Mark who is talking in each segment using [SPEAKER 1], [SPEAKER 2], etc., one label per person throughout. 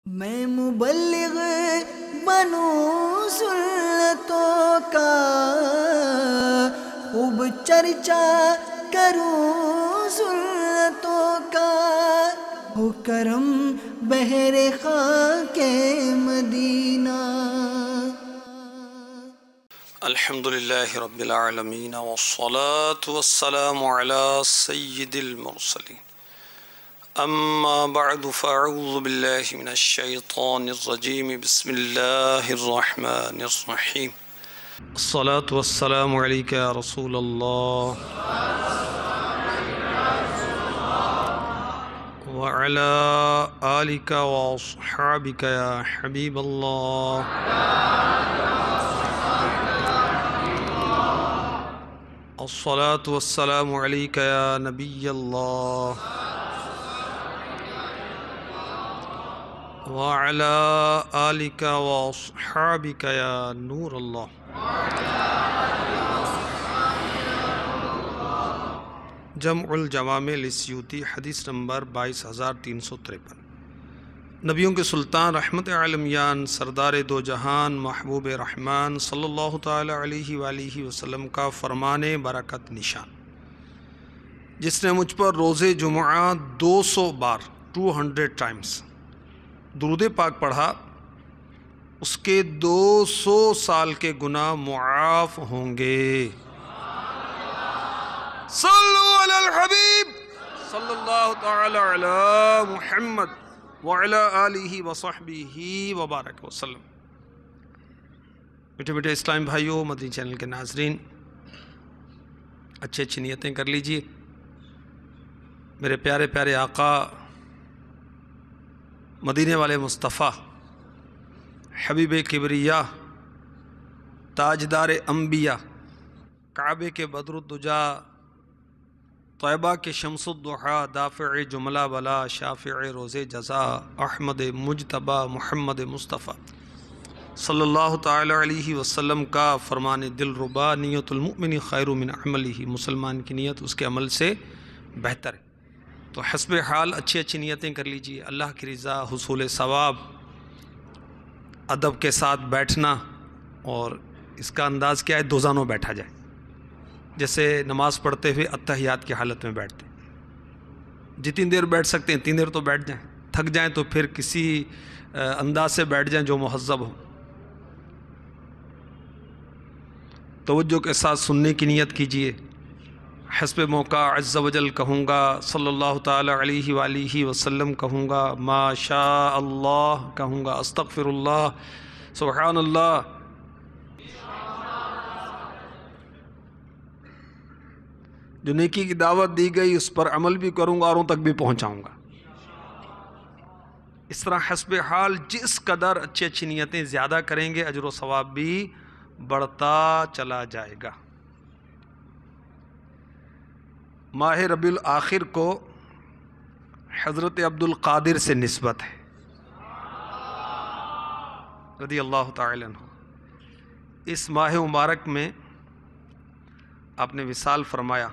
[SPEAKER 1] میں مبلغ بنوں سنتوں کا، خوب چرچا کروں سنتوں کا، ہو کرم بحر خاک مدینہ۔
[SPEAKER 2] الحمد للہ رب العالمین والصلاة والسلام علی سید المرسلین، اما بعد فاعوذ باللہ من الشیطان الرجیم، بسم اللہ الرحمن الرحیم۔ الصلاة والسلام علیک یا رسول اللہ وعلی آلک واصحابک یا حبیب اللہ۔ الصلاة والسلام علیک یا نبی اللہ وعلی آلک واصحابک یا نور اللہ۔ جمع الجوامع للسیوطی، حدیث نمبر 22353۔ نبیوں کے سلطان، رحمت عالمیان، سردار دو جہان، محبوب رحمان صلی اللہ تعالی علیہ وآلہ وسلم کا فرمان برکت نشان، جس نے مجھ پر روز جمعہ 200 بار 200 ٹائمز درود پاک پڑھا، اس کے 200 سال کے گناہ معاف ہوں گے۔ صلو علی الحبیب صلی اللہ تعالی علی محمد وعلی آلہ وصحبہ وبارک وسلم۔ میٹھے میٹھے اسلام بھائیوں، مدنی چینل کے ناظرین، اچھی نیتیں کر لیجئے۔ میرے پیارے پیارے آقا، مدینے والے مصطفیٰ، حبیب کبریا، تاجدار انبیاء، کعبے کے بدر الدجا، طیبہ کے شمس الضحیٰ، دافع جملہ بلا، شافع روز جزا، احمد مجتبی محمد مصطفیٰ صلی اللہ تعالی علیہ وسلم کا فرمان دل ربا، نیت المؤمن خیر من عملہ، مسلمان کی نیت اس کے عمل سے بہتر ہے۔ تو حسب حال اچھی نیتیں کر لیجئے۔ اللہ کی رضا، حصول ثواب، ادب کے ساتھ بیٹھنا، اور اس کا انداز کیا ہے، دو زانوں بیٹھا جائے، جیسے نماز پڑھتے ہوئے اتحیات کی حالت میں بیٹھتے ہیں۔ جتنی دیر بیٹھ سکتے ہیں اتنی دیر تو بیٹھ جائیں، تھک جائیں تو پھر کسی انداز سے بیٹھ جائیں جو مہذب ہو۔ توجہ کے ساتھ سننے کی نیت کیجئے۔ حسب موقع عز و جل کہوں گا، صلی اللہ تعالی علیہ وآلہ وسلم کہوں گا، ما شاء اللہ کہوں گا، استغفر اللہ، سبحان اللہ۔ جو نیکی کی دعوت دی گئی اس پر عمل بھی کروں گا، اوروں تک بھی پہنچاؤں گا۔ اس طرح حسب حال جس قدر اچھی نیتیں زیادہ کریں گے، اجر و ثواب بھی بڑھتا چلا جائے گا۔ ماہ ربیع الآخر کو حضرت عبد القادر سے نسبت ہے، رضی اللہ تعالی عنہ۔ اس ماہ مبارک میں آپ نے وصال فرمایا،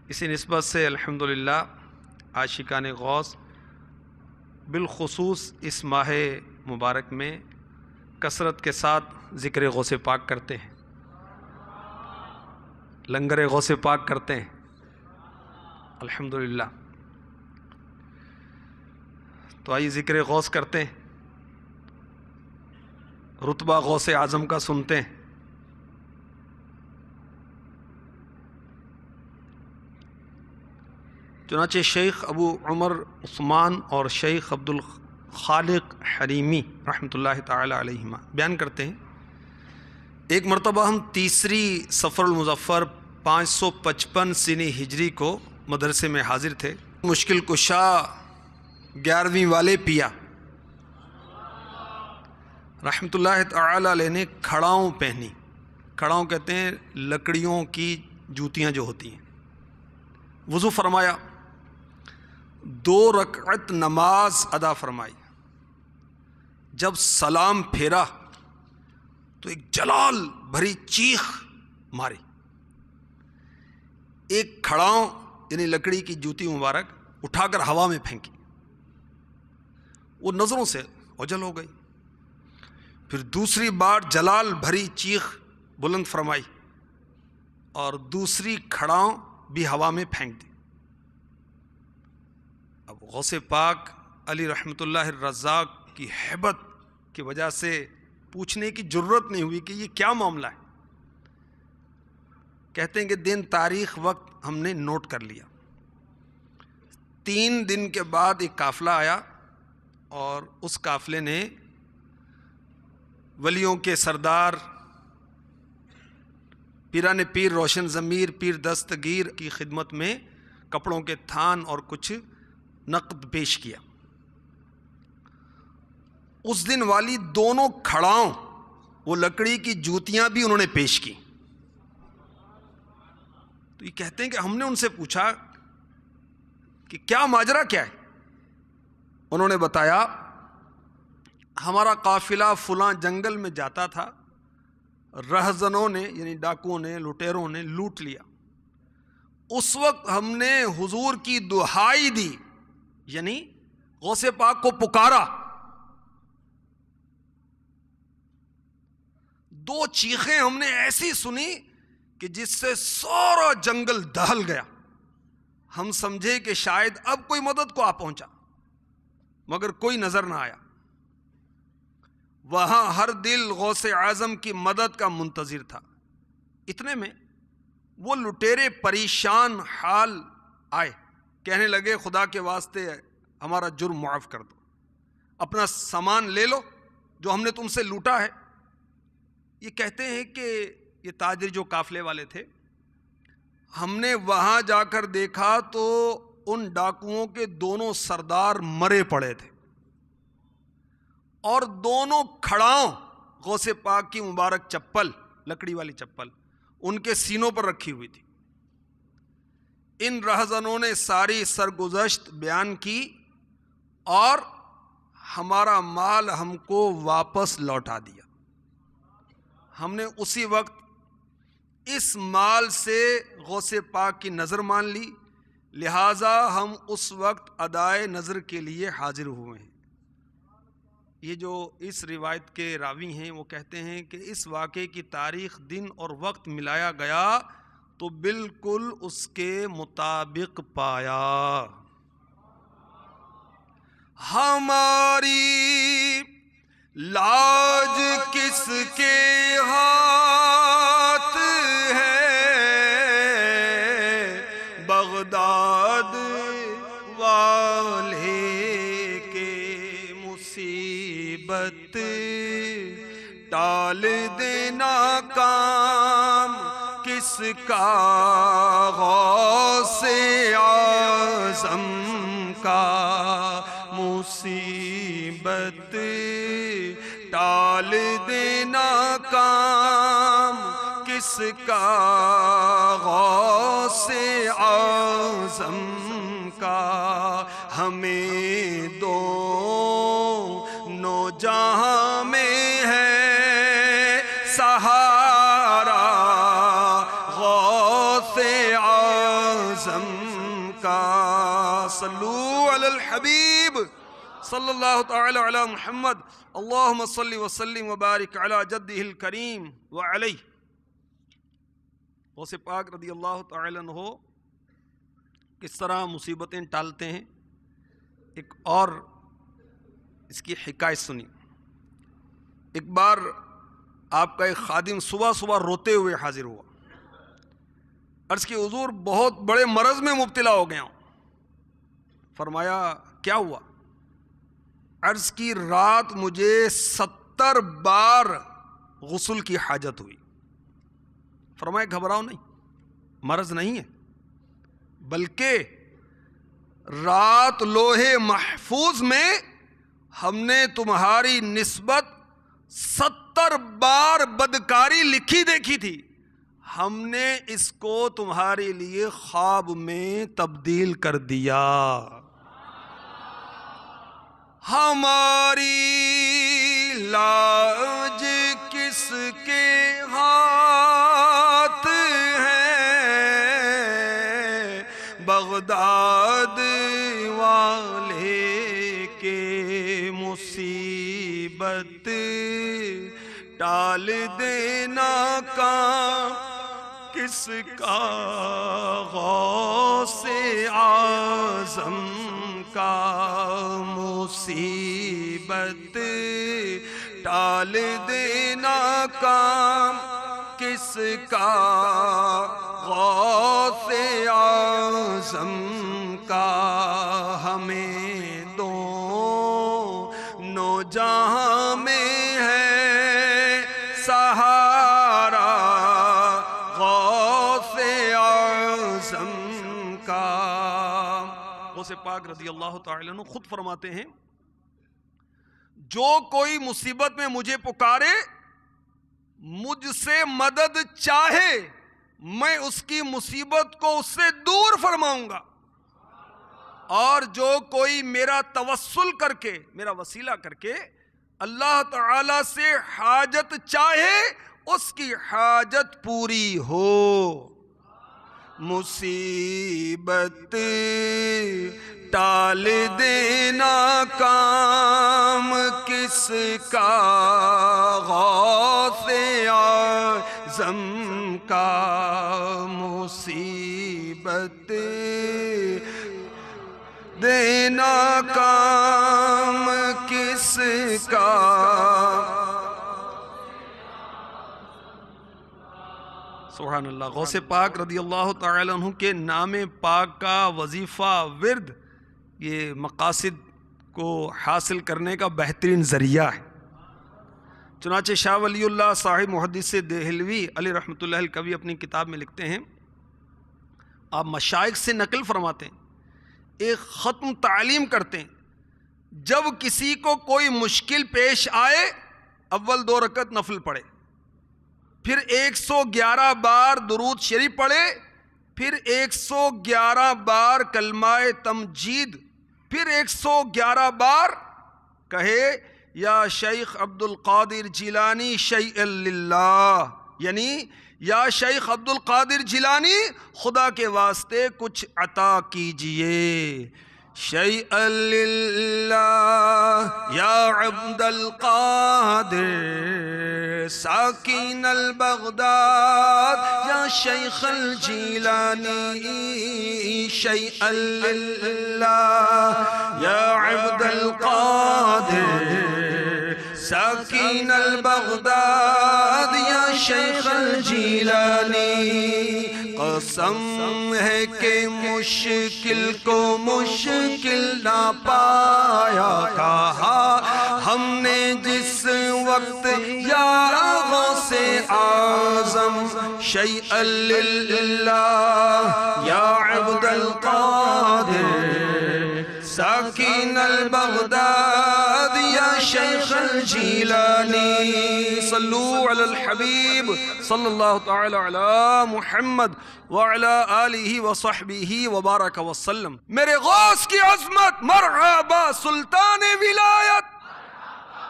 [SPEAKER 2] اسی نسبت سے الحمدللہ عاشقان غوث بالخصوص اس ماہ مبارک میں کثرت کے ساتھ ذکر غوث پاک کرتے ہیں، لنگر غوث پاک کرتے ہیں، الحمدللہ۔ تو آئیے ذکر غوث کرتے ہیں، رتبہ غوث اعظم کا سنتے ہیں۔ چنانچہ شیخ ابو عمر عثمان اور شیخ عبد الخالق حریمی رحمۃ اللہ تعالی علیہما بیان کرتے ہیں، ایک مرتبہ ہم تیسری صفر المظفر 555 سنی ہجری کو مدرسے میں حاضر تھے۔ مشکل کشا 11ویں والے پیا رحمۃ اللہ تعالی علیہ نے کھڑاؤں پہنی۔ کھڑاؤں کہتے ہیں لکڑیوں کی جوتیاں جو ہوتی ہیں۔ وضو فرمایا، 2 رکعت نماز ادا فرمائی۔ جب سلام پھیرا تو ایک جلال بھری چیخ ماری، ایک کھڑاؤں یعنی لکڑی کی جوتی مبارک اٹھا کر ہوا میں پھینکی، وہ نظروں سے اوجھل ہو گئی. پھر دوسری بار جلال بھری چیخ بلند فرمائی اور دوسری کھڑاؤں بھی ہوا میں پھینک دی. اب غوث پاک علی رحمۃ اللہ الرزاق کی ہیبت کی وجہ سے پوچھنے کی جرت نہیں ہوئی کہ یہ کیا معاملہ ہے. کہتے ہیں کہ دن تاریخ وقت ہم نے نوٹ کر لیا. 3 دن کے بعد ایک قافلہ آیا اور اس قافلے نے ولیوں کے سردار پیران پیر روشن ضمیر پیر دستگیر کی خدمت میں کپڑوں کے تھان اور کچھ نقد پیش کیا. اس دن والی دونوں کھڑاؤں وہ لکڑی کی جوتیاں بھی انہوں نے پیش کی. تو یہ کہتے ہیں کہ ہم نے ان سے پوچھا کہ کیا ماجرا کیا ہے. انہوں نے بتایا ہمارا قافلہ فلاں جنگل میں جاتا تھا, رہزنوں نے یعنی ڈاکوؤں نے لٹیروں نے لوٹ لیا. اس وقت ہم نے حضور کی دہائی دی یعنی غوث پاک کو پکارا. 2 چیخیں ہم نے ایسی سنی کہ جس سے سارا جنگل دہل گیا. ہم سمجھے کہ شاید اب کوئی مدد کو آ پہنچا, مگر کوئی نظر نہ آیا. وہاں ہر دل غوث اعظم کی مدد کا منتظر تھا. اتنے میں وہ لٹیرے پریشان حال آئے, کہنے لگے خدا کے واسطے ہمارا جرم معاف کر دو, اپنا سامان لے لو جو ہم نے تم سے لوٹا ہے. یہ کہتے ہیں کہ یہ تاجر جو قافلے والے تھے, ہم نے وہاں جا کر دیکھا تو ان ڈاکوؤں کے دونوں سردار مرے پڑے تھے اور دونوں کھڑاؤں غوث پاک کی مبارک چپل, لکڑی والی چپل, ان کے سینوں پر رکھی ہوئی تھی. ان رہزنوں نے ساری سرگزشت بیان کی اور ہمارا مال ہم کو واپس لوٹا دیا. ہم نے اسی وقت اس مال سے غوث پاک کی نظر مان لی, لہٰذا ہم اس وقت ادائے نظر کے لیے حاضر ہوئے ہیں. یہ جو اس روایت کے راوی ہیں وہ کہتے ہیں کہ اس واقعے کی تاریخ, دن اور وقت ملایا گیا تو بالکل اس کے مطابق پایا. ہماری لاج کس کے ہاتھ ہے, بغداد والے کے مصیبت ٹال دینا کام کس کا, غوث اعظم کا مصیبت ٹال دینا کام کس کا, غوث اعظم کا. ہمیں دونوں جہاں میں ہے سہارا غوث اعظم کا. صلو علی الحبیب صلی اللہ تعالی علی محمد. اللہم صلی وسلم وبارک علی جدہ الکریم وعلیہ. غوث پاک رضی اللہ تعالی عنہ کس طرح مصیبتیں ٹالتے ہیں, ایک اور اس کی حکایت سنی. ایک بار آپ کا ایک خادم صبح صبح روتے ہوئے حاضر ہوا. عرض کی حضور بہت بڑے مرض میں مبتلا ہو گیا ہوں. فرمایا کیا ہوا؟ عرض کی رات مجھے 70 بار غسل کی حاجت ہوئی. فرمایا گھبراؤ نہیں, مرض نہیں ہے, بلکہ رات لوہے محفوظ میں ہم نے تمہاری نسبت 70 بار بدکاری لکھی دیکھی تھی. ہم نے اس کو تمہارے لیے خواب میں تبدیل کر دیا. ہماری لاج کس کے ہاتھ ہے, بغداد والے کے مصیبت ٹال دینا کام کس کا غوث اعظم کا مصیبت ٹال دینا کام کس کا غوث اعظم کا ہمیں دونوں جہاں میں ہے سہارا غوث اعظم کا۔ غوث پاک رضی اللہ تعالیٰ عنہ خود فرماتے ہیں جو کوئی مصیبت میں مجھے پکارے مجھ سے مدد چاہے میں اس کی مصیبت کو اس سے دور فرماؤں گا، اور جو کوئی میرا توسل کر کے میرا وسیلہ کر کے اللہ تعالی سے حاجت چاہے اس کی حاجت پوری ہو۔ مصیبت ٹال دینا کام کس کا غوث اعظم کا مصیبت دینا کام کس کا۔ سبحان اللہ۔ غوث پاک رضی اللہ تعالیٰ عنہ کے نام پاک کا وظیفہ ورد یہ مقاصد کو حاصل کرنے کا بہترین ذریعہ ہے۔ چنانچہ شاہ ولی اللہ صاحب محدث دہلوی علیہ رحمۃ اللہ الکوی اپنی کتاب میں لکھتے ہیں، آپ مشائخ سے نقل فرماتے ہیں، ایک ختم تعلیم کرتے ہیں، جب کسی کو کوئی مشکل پیش آئے اول 2 رکعت نفل پڑھے، پھر 111 بار درود شریف پڑھے، پھر 111 بار کلمہ تمجید، پھر 111 بار کہے یا شیخ عبد القادر جیلانی شیئا للہ، یعنی یا شیخ عبد القادر جیلانی خدا کے واسطے کچھ عطا کیجئے، شیئا للہ یا عبد القادر ساکن البغداد یا شیخ الجیلانی شیئا للہ یا عبد القادر ساکن البغداد یا شیخ الجیلانی۔ قسم ہے کہ مشکل کو مشکل نہ پایا کہا ہم نے جس وقت یا غوث اعظم شیئا للہ یا عبد القادر ساکن البغداد یا شیخ الجیلانی۔ صلو علی الحبیب صلی اللہ تعالی علی محمد وعلی آلہ وصحبہ وبارک وسلم۔ میرے غوث کی عظمت مرحبا، سلطان ولایت،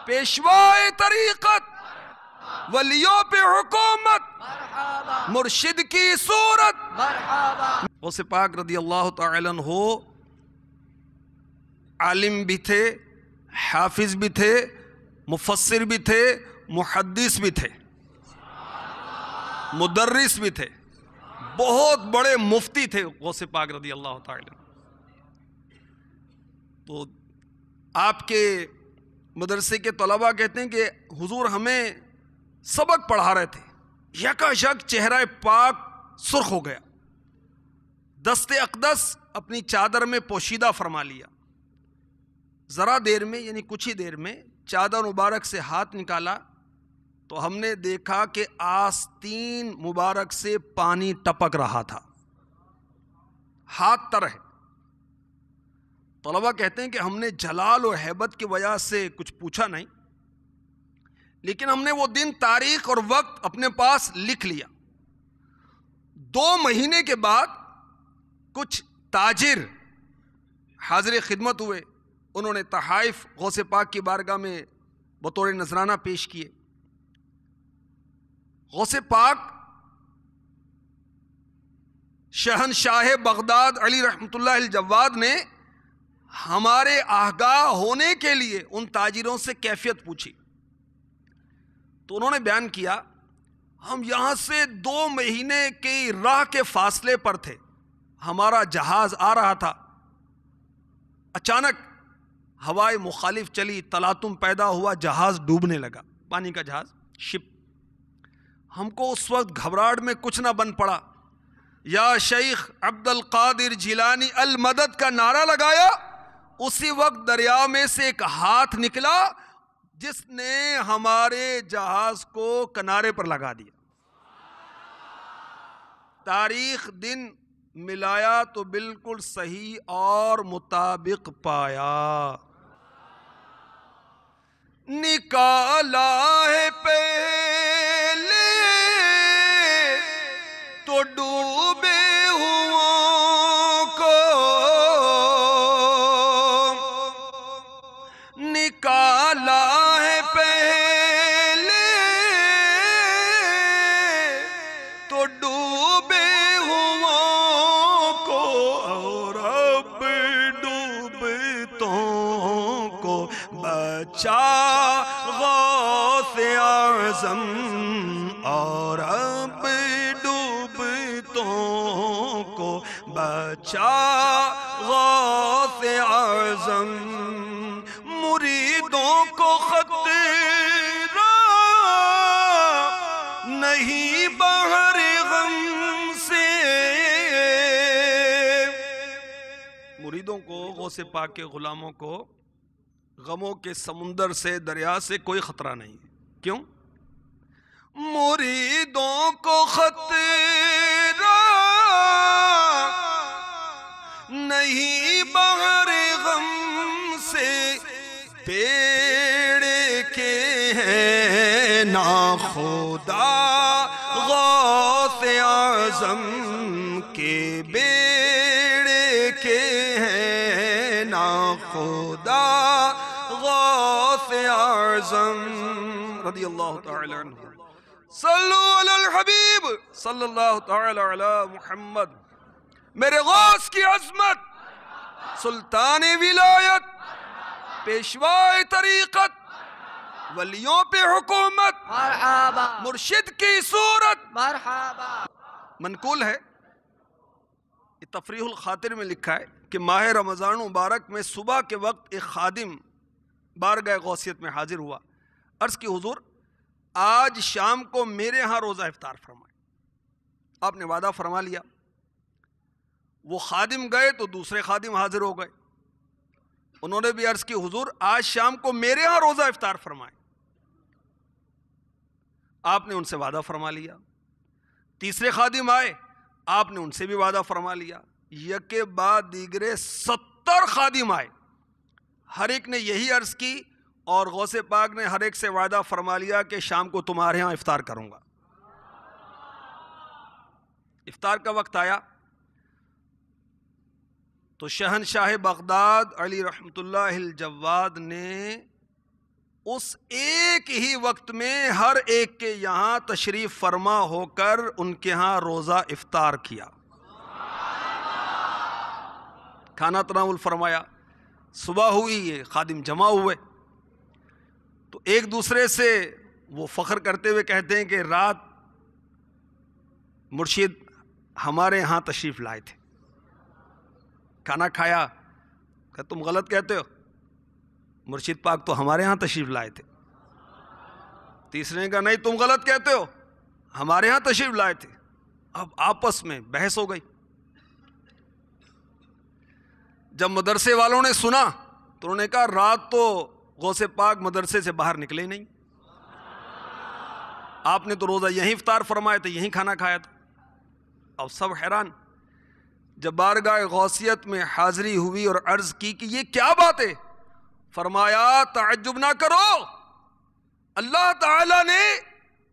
[SPEAKER 2] پیشوائے طریقت، ولیوں پہ حکومت، مرشد کی صورت۔ غوث پاک رضی اللہ تعالیٰ عنہ عالم بھی تھے، حافظ بھی تھے، مفسر بھی تھے، محدث بھی تھے، مدرس بھی تھے، بہت بڑے مفتی تھے غوث پاک رضی اللہ تعالیٰ۔ تو آپ کے مدرسے کے طلباء کہتے ہیں کہ حضور ہمیں سبق پڑھا رہے تھے، یکا یک چہرہ پاک سرخ ہو گیا، دست اقدس اپنی چادر میں پوشیدہ فرما لیا، ذرا دیر میں یعنی کچھ ہی دیر میں چادر مبارک سے ہاتھ نکالا تو ہم نے دیکھا کہ آستین مبارک سے پانی ٹپک رہا تھا، ہاتھ تر ہے۔ طلبہ کہتے ہیں کہ ہم نے جلال و ہیبت کی وجہ سے کچھ پوچھا نہیں، لیکن ہم نے وہ دن، تاریخ اور وقت اپنے پاس لکھ لیا۔ 2 مہینے کے بعد کچھ تاجر حاضر خدمت ہوئے، انہوں نے تحائف غوث پاک کی بارگاہ میں بطور نذرانہ پیش کیے۔ غوث پاک شہنشاہ بغداد علی رحمۃ اللہ الجواد نے ہمارے آگاہ ہونے کے لیے ان تاجروں سے کیفیت پوچھی تو انہوں نے بیان کیا ہم یہاں سے 2 مہینے کی راہ کے فاصلے پر تھے، ہمارا جہاز آ رہا تھا، اچانک ہوائے مخالف چلی، تلاطم پیدا ہوا، جہاز ڈوبنے لگا، پانی کا جہاز، شپ۔ ہم کو اس وقت گھبراہٹ میں کچھ نہ بن پڑا، یا شیخ عبد القادر جیلانی المدد کا نعرہ لگایا، اسی وقت دریا میں سے ایک ہاتھ نکلا جس نے ہمارے جہاز کو کنارے پر لگا دیا۔ تاریخ دن ملایا تو بالکل صحیح اور مطابق پایا۔ نکالا ہے پہلے تو ڈوبے ہوں کو، نکالا ہے پہلے تو ڈوبے ہوں کو، اور اب ڈوبتوں کو بچا غوث اعظم، اور اب ڈوبتوں کو بچا غوث اعظم، مریدوں کو خطرہ نہیں بحر غم سے، مریدوں کو، غوث پاک کے غلاموں کو غموں کے سمندر سے، دریا سے کوئی خطرہ نہیں ہے۔ کیوں؟ مریدوں کو خطرہ نہیں بحر غم سے، بیڑے کے ہیں ناخدا غوث اعظم کے، بیڑے کے ہیں ناخدا غوث اعظم رضی اللہ تعالی عنہ۔ صلو علی الحبیب صلی اللہ تعالی علی محمد۔ میرے غوث کی عظمت، سلطان ولایت، پیشوائے طریقت، ولیوں پہ حکومت،
[SPEAKER 1] مرحبا
[SPEAKER 2] مرشد کی صورت،
[SPEAKER 1] مرحبا۔
[SPEAKER 2] منقول ہے، یہ تفریح الخاطر میں لکھا ہے کہ ماہ رمضان مبارک میں صبح کے وقت ایک خادم بارگاہ غوثیت میں حاضر ہوا، عرض کی حضور آج شام کو میرے ہاں روزہ افطار فرمائے۔ آپ نے وعدہ فرما لیا۔ وہ خادم گئے تو دوسرے خادم حاضر ہو گئے، انہوں نے بھی عرض کی حضور آج شام کو میرے ہاں روزہ افطار فرمائے۔ آپ نے ان سے وعدہ فرما لیا۔ تیسرے خادم آئے، آپ نے ان سے بھی وعدہ فرما لیا۔ یکے بعد دیگرے 70 خادم آئے، ہر ایک نے یہی عرض کی، اور غوث پاک نے ہر ایک سے وعدہ فرما لیا کہ شام کو تمہارے ہاں افطار کروں گا۔ افطار کا وقت آیا تو شہنشاہ بغداد علی رحمت اللہ الجواد نے اس ایک ہی وقت میں ہر ایک کے یہاں تشریف فرما ہو کر ان کے ہاں روزہ افطار کیا، کھانا تناول فرمایا۔ صبح ہوئی، یہ خادم جمع ہوئے تو ایک دوسرے سے وہ فخر کرتے ہوئے کہتے ہیں کہ رات مرشد ہمارے ہاں تشریف لائے تھے، کھانا کھایا، کہ تم غلط کہتے ہو، مرشد پاک تو ہمارے ہاں تشریف لائے تھے۔ تیسرے نے کہا نہیں تم غلط کہتے ہو، ہمارے ہاں تشریف لائے تھے۔ اب آپس میں بحث ہو گئی۔ جب مدرسے والوں نے سنا تو انہوں نے کہا رات تو غوث پاک مدرسے سے باہر نکلے نہیں، آپ نے تو روزہ یہیں افطار فرمایا تھا، یہیں کھانا کھایا تھا۔ اب سب حیران۔ جب بارگاہ غوثیت میں حاضری ہوئی اور عرض کی کہ یہ کیا بات ہے، فرمایا تعجب نہ کرو، اللہ تعالی نے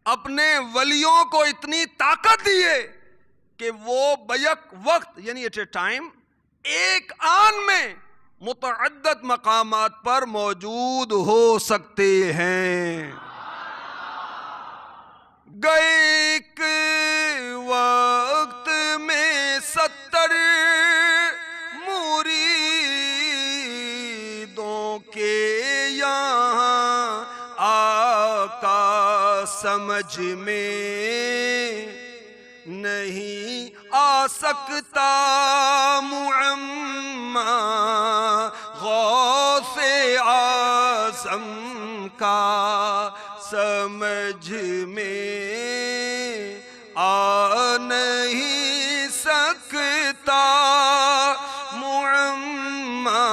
[SPEAKER 2] اپنے ولیوں کو اتنی طاقت دی ہے کہ وہ بیک وقت یعنی ایٹ اے ٹائم، ایک آن میں متعدد مقامات پر موجود ہو سکتے ہیں۔ گئے ایک وقت میں 70 مرید یہاں آقا سمجھ میں نہیں آ سکتا معمہ غوث اعظم کا سمجھ میں آ نہیں سکتا معمہ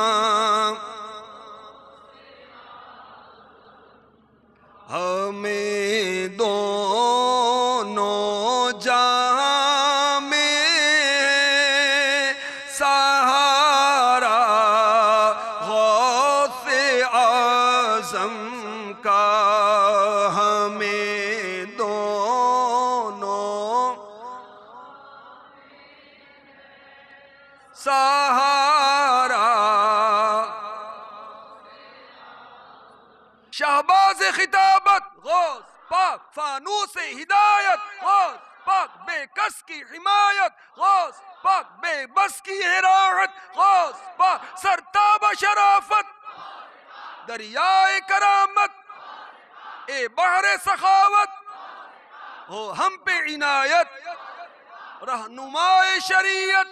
[SPEAKER 2] ہمیں دونوں جہاں میں سہارا غوث اعظم کا ہمیں دونوں سہارا شہباز خطابت غوث پاک فانوس ہدایت غوث پاک بے کس کی حمایت غوث پاک بے بس کی حراحت غوث پاک سرتاب شرافت دریائے کرامت اے بحر سخاوت ہو ہم پہ عنایت رہنمائے شریعت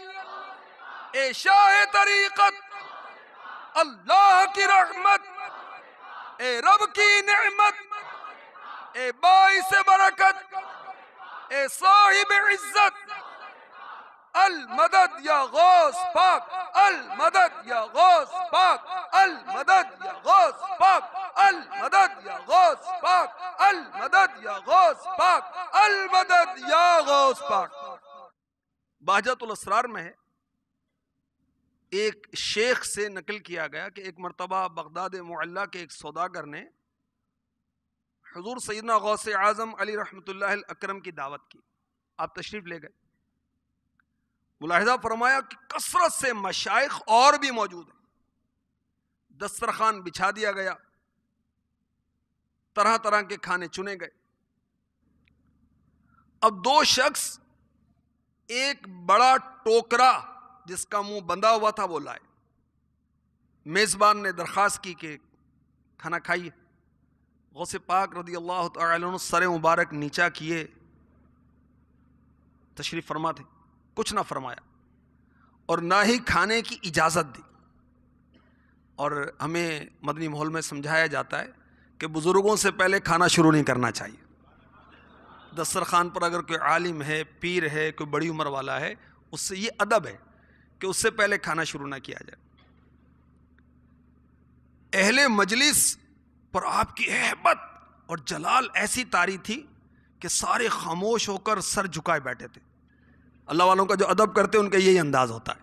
[SPEAKER 2] اے شاہ طریقت اللہ کی رحمت اے رب کی نعمت اے باعث برکت اے صاحب عزت المدد یا غوث پاک المدد یا غوث پاک المدد یا غوث پاک المدد یا غوث پاک المدد یا غوث پاک المدد یا غوث پاک. بہجت الاسرار میں ہے ایک شیخ سے نقل کیا گیا کہ ایک مرتبہ بغداد معلیٰ کے ایک سوداگر نے حضور سیدنا غوث اعظم علی رحمۃ اللہ الاکرم کی دعوت کی. آپ تشریف لے گئے. ملاحظہ فرمایا کہ کثرت سے مشائخ اور بھی موجود ہیں. دسترخوان بچھا دیا گیا, طرح طرح کے کھانے چنے گئے. اب دو شخص ایک بڑا ٹوکرا جس کا منہ بندھا ہوا تھا وہ لائے. میزبان نے درخواست کی کہ کھانا کھائیے. غوث پاک رضی اللہ تعالی عنہ سر مبارک نیچا کیے, تشریف فرما تھے, کچھ نہ فرمایا اور نہ ہی کھانے کی اجازت دی. اور ہمیں مدنی ماحول میں سمجھایا جاتا ہے کہ بزرگوں سے پہلے کھانا شروع نہیں کرنا چاہیے. دسترخوان پر اگر کوئی عالم ہے, پیر ہے, کوئی بڑی عمر والا ہے, اس سے یہ ادب ہے کہ اس سے پہلے کھانا شروع نہ کیا جائے. اہل مجلس پر آپ کی ہیبت اور جلال ایسی طاری تھی کہ سارے خاموش ہو کر سر جھکائے بیٹھے تھے. اللہ والوں کا جو ادب کرتے ان کا یہی انداز ہوتا ہے.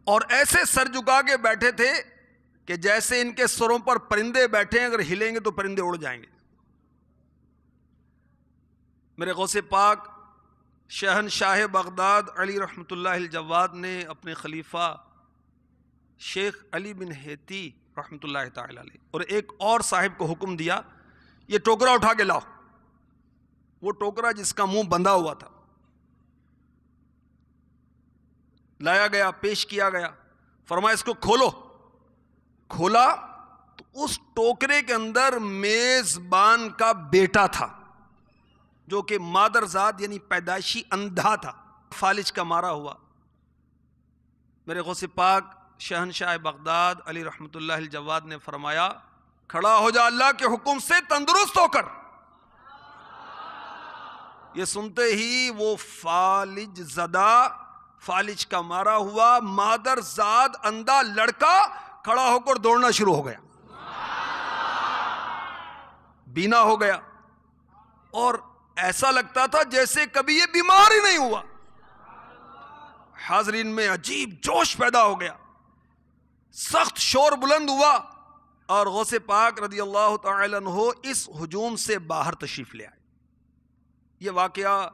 [SPEAKER 2] اور ایسے سر جھکا کے بیٹھے تھے کہ جیسے ان کے سروں پر پرندے بیٹھے ہیں, اگر ہلیں گے تو پرندے اڑ جائیں گے. میرے غوث پاک شہنشاہ بغداد علی رحمۃ اللہ الجواد نے اپنے خلیفہ شیخ علی بن ہیتی رحمۃ اللہ تعالی علیہ اور ایک اور صاحب کو حکم دیا, یہ ٹوکرا اٹھا کے لاؤ. وہ ٹوکرا جس کا منہ بندھا ہوا تھا لایا گیا, پیش کیا گیا. فرمایا اس کو کھولو. کھولا تو اس ٹوکرے کے اندر میزبان کا بیٹا تھا جو کہ مادرزاد یعنی پیدائشی اندھا تھا, فالج کا مارا ہوا. میرے غوث پاک شہنشاہ بغداد علی رحمۃ اللہ الجواد نے فرمایا کھڑا ہو جا اللہ کے حکم سے تندرست ہو کر. یہ سنتے ہی وہ فالج زدہ, فالج کا مارا ہوا مادرزاد اندھا لڑکا کھڑا ہو کر دوڑنا شروع ہو گیا, بینا ہو گیا اور ایسا لگتا تھا جیسے کبھی یہ بیمار ہی نہیں ہوا. حاضرین میں عجیب جوش پیدا ہو گیا, سخت شور بلند ہوا اور غوث پاک رضی اللہ تعالی عنہ اس ہجوم سے باہر تشریف لے آئے. یہ واقعہ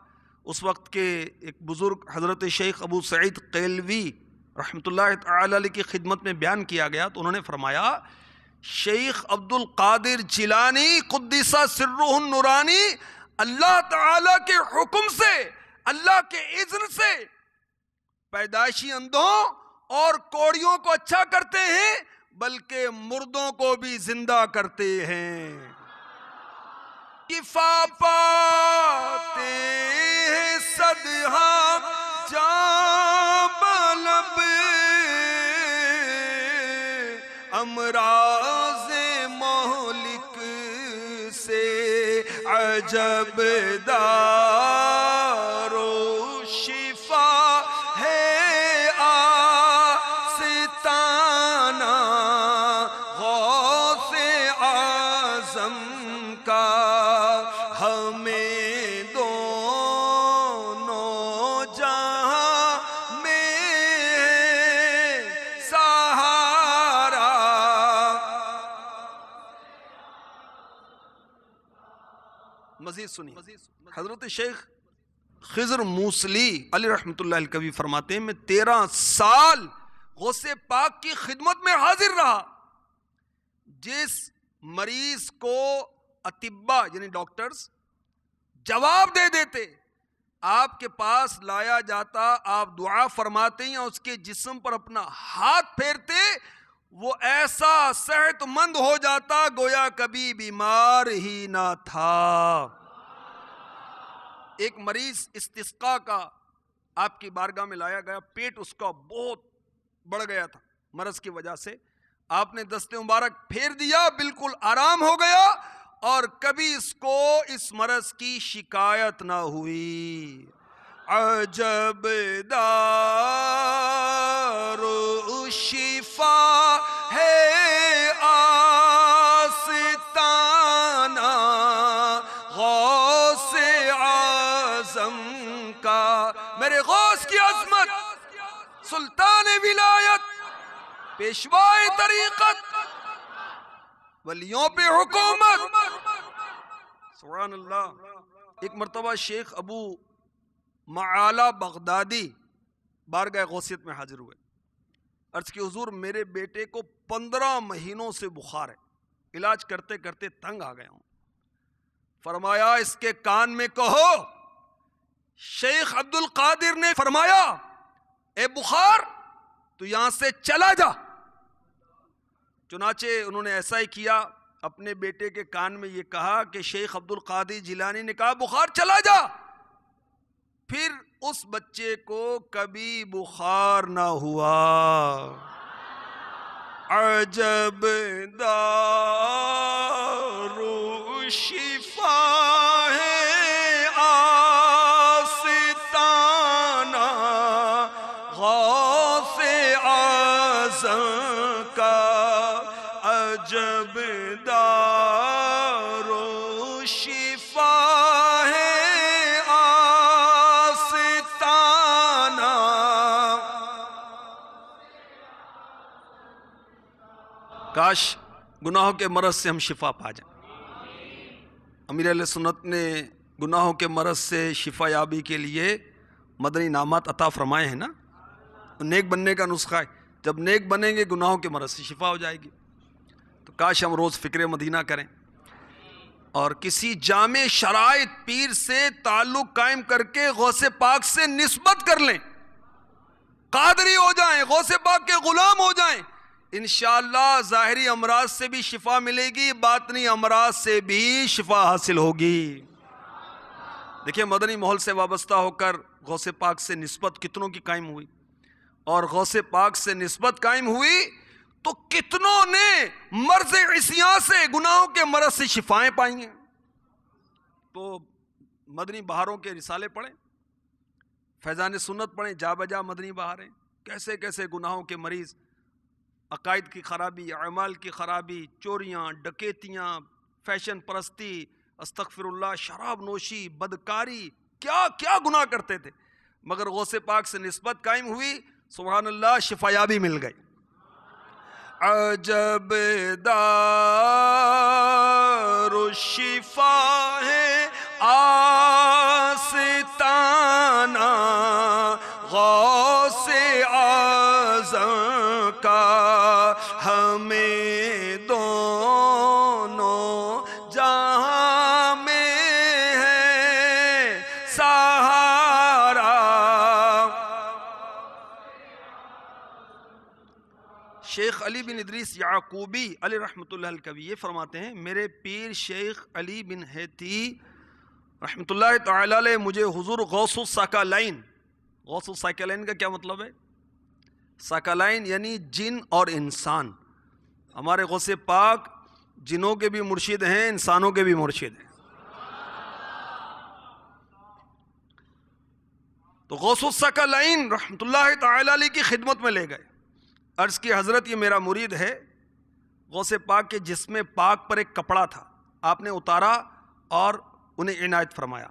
[SPEAKER 2] اس وقت کے ایک بزرگ حضرت شیخ ابو سعید قیلوی رحمۃ اللہ تعالی علیہ کی خدمت میں بیان کیا گیا تو انہوں نے فرمایا شیخ عبد القادر جیلانی قدس سرہ النورانی اللہ تعالی کے حکم سے, اللہ کے اذن سے پیدائشی اندھوں اور کوڑیوں کو اچھا کرتے ہیں, بلکہ مردوں کو بھی زندہ کرتے ہیں. شفا پاتے ہیں صدہا جاں بلب امراض مہلک سے عجب دار و شفا ہے آستانہ غوث اعظم کا ہمیں دونوں جہاں میں سہارا. مزید سنیے. حضرت شیخ خضر موصلی علی رحمۃ اللہ الکوی فرماتے ہیں میں 13 سال غوث پاک کی خدمت میں حاضر رہا. جس مریض کو اطباء یعنی ڈاکٹرز جواب دے دیتے, آپ کے پاس لایا جاتا, آپ دعا فرماتے ہیں, اس کے جسم پر اپنا ہاتھ پھیرتے, وہ ایسا صحت مند ہو جاتا گویا کبھی بیمار ہی نہ تھا. ایک مریض استسقاء کا آپ کی بارگاہ میں لایا گیا, پیٹ اس کا بہت بڑھ گیا تھا مرض کی وجہ سے. آپ نے دست مبارک پھیر دیا, بالکل آرام ہو گیا, اور کبھی اس کو اس مرض کی شکایت نہ ہوئی. عجب دار و شفا ہے آستانہ غوث اعظم کا. میرے غوث کی عظمت, سلطان ولایت, پیشوائے طریقت, ولیوں پہ حکومت. سبحان اللہ. ایک مرتبہ شیخ ابو معالی بغدادی بارگاہ غوثیت میں حاضر ہوئے. عرض کی حضور میرے بیٹے کو 15 مہینوں سے بخار ہے, علاج کرتے کرتے تنگ آ گیا ہوں. فرمایا اس کے کان میں کہو. شیخ عبد القادر نے فرمایا اے بخار تو یہاں سے چلا جا. چنانچہ انہوں نے ایسا ہی کیا, اپنے بیٹے کے کان میں یہ کہا کہ شیخ عبد القادر جیلانی نے کہا بخار چلا جا. پھر اس بچے کو کبھی بخار نہ ہوا. عجب دار و شفا ہے آستانہ غوث اعظم کا. عجب دار و شفا ہے آستانہ. کاش گناہوں کے مرض سے ہم شفا پا جائیں. امیر اہل سنت نے گناہوں کے مرض سے شفا یابی کے لیے مدنی انعامات عطا فرمائے ہیں نا. نیک بننے کا نسخہ ہے, جب نیک بنیں گے گناہوں کے مرض سے شفا ہو جائے گی. تو کاش ہم روز فکر مدینہ کریں اور کسی جامع شرائط پیر سے تعلق قائم کر کے غوث پاک سے نسبت کر لیں, قادری ہو جائیں, غوث پاک کے غلام ہو جائیں. انشاءاللہ ظاہری امراض سے بھی شفا ملے گی, باطنی امراض سے بھی شفا حاصل ہوگی. دیکھیں مدنی ماحول سے وابستہ ہو کر غوث پاک سے نسبت کتنوں کی قائم ہوئی, اور غوث پاک سے نسبت قائم ہوئی تو کتنوں نے مرض عصیاں سے, گناہوں کے مرض سے شفائیں پائیں گے. تو مدنی بہاروں کے رسالے پڑھیں, فیضان سنت پڑھیں, جا بجا مدنی بہاریں. کیسے کیسے گناہوں کے مریض, عقائد کی خرابی, اعمال کی خرابی, چوریاں, ڈکیتیاں, فیشن پرستی, استغفر اللہ, شراب نوشی, بدکاری, کیا کیا گناہ کرتے تھے, مگر غوث پاک سے نسبت قائم ہوئی, سبحان اللہ, شفا یابی مل گئی. عجب دار و شفا ہے آستانہ غوث اعظم کا, ہمیں دونوں جہاں میں ہے سہارا. شیخ علی بن ادریس یعقوبی علی رحمۃ اللہ الکوی یہ فرماتے ہیں میرے پیر شیخ علی بن ہیتی رحمۃ اللہ تعالی علیہ مجھے حضور غوث الثقلین، غوث الثقلین کا کیا مطلب ہے؟ ثقلین یعنی جن اور انسان. ہمارے غوث پاک جنوں کے بھی مرشد ہیں، انسانوں کے بھی مرشد ہیں. تو غوث الثقلین رحمۃ اللہ تعالی علیہ کی خدمت میں لے گئے. عرض کی حضرت یہ میرا مرید ہے. غوث پاک کے جسم پاک پر ایک کپڑا تھا، آپ نے اتارا اور انہیں عنایت فرمایا.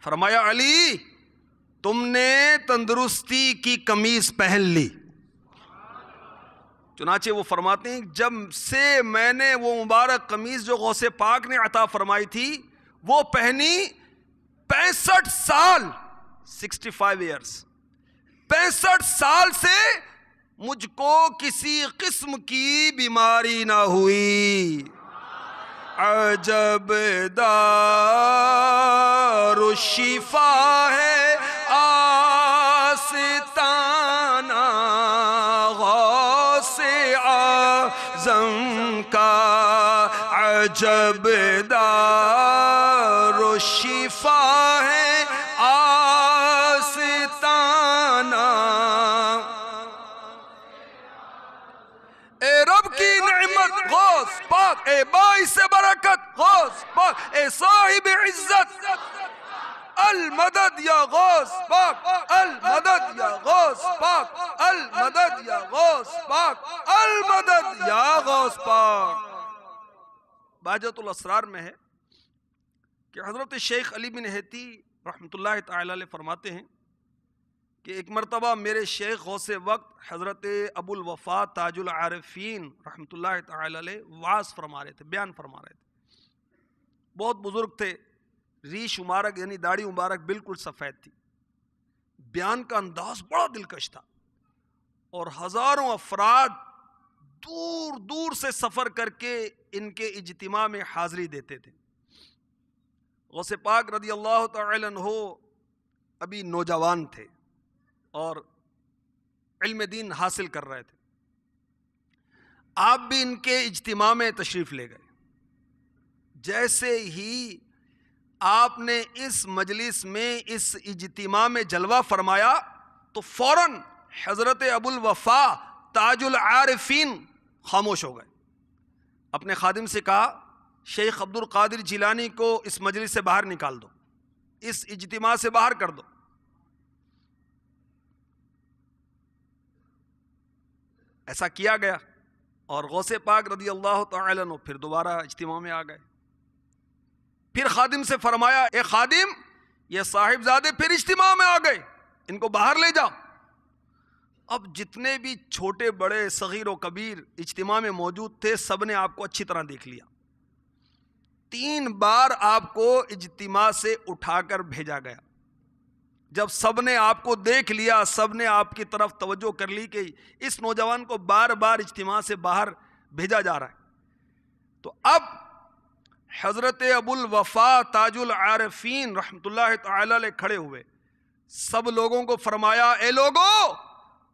[SPEAKER 2] فرمایا علی تم نے تندرستی کی قمیص پہن لی. چنانچہ وہ فرماتے ہیں جب سے میں نے وہ مبارک قمیص جو غوث پاک نے عطا فرمائی تھی وہ پہنی، 65 سال 65 ایئرس 65 سال سے مجھ کو کسی قسم کی بیماری نہ ہوئی. عجب دار الشفا ہے آستانہ غوث اعظم کا. عجب دار الشفا ہے آستانہ اے رب کی نعمت غوث پاک، اے باعث برکت غوث پاک، اے صاحب عزت المدد یا غوث پاک، المدد یا غوث پاک، المدد یا غوث پاک، المدد یا غوث پاک. بہجت الاسرار میں ہے کہ حضرت شیخ علی بن ہیتی رحمۃ اللہ تعالی علیہ فرماتے ہیں کہ ایک مرتبہ میرے شیخ غوث وقت حضرت ابو الوفا تاج العارفین رحمۃ اللہ تعالی علیہ وعظ فرما رہے تھے، بیان فرما رہے تھے. بہت بزرگ تھے، ریش مبارک یعنی داڑھی مبارک بالکل سفید تھی. بیان کا انداز بڑا دلکش تھا اور ہزاروں افراد دور دور سے سفر کر کے ان کے اجتماع میں حاضری دیتے تھے. غوث پاک رضی اللہ تعالی عنہ ابھی نوجوان تھے اور علم دین حاصل کر رہے تھے. آپ بھی ان کے اجتماع میں تشریف لے گئے. جیسے ہی آپ نے اس مجلس میں اس اجتماع میں جلوہ فرمایا تو فوراً حضرت ابو الوفا تاج العارفین خاموش ہو گئے. اپنے خادم سے کہا شیخ عبد القادر جیلانی کو اس مجلس سے باہر نکال دو، اس اجتماع سے باہر کر دو. ایسا کیا گیا اور غوث پاک رضی اللہ تعالی عنہ پھر دوبارہ اجتماع میں آ گئے. پھر خادم سے فرمایا اے خادم یہ صاحبزادے پھر اجتماع میں آ گئے، ان کو باہر لے جاؤ. اب جتنے بھی چھوٹے بڑے صغیر و کبیر اجتماع میں موجود تھے سب نے آپ کو اچھی طرح دیکھ لیا. 3 بار آپ کو اجتماع سے اٹھا کر بھیجا گیا. جب سب نے آپ کو دیکھ لیا، سب نے آپ کی طرف توجہ کر لی کہ اس نوجوان کو بار بار اجتماع سے باہر بھیجا جا رہا ہے، تو اب حضرت ابو الوفا تاج العارفین رحمۃ اللہ تعالی علیہ کھڑے ہوئے. سب لوگوں کو فرمایا اے لوگو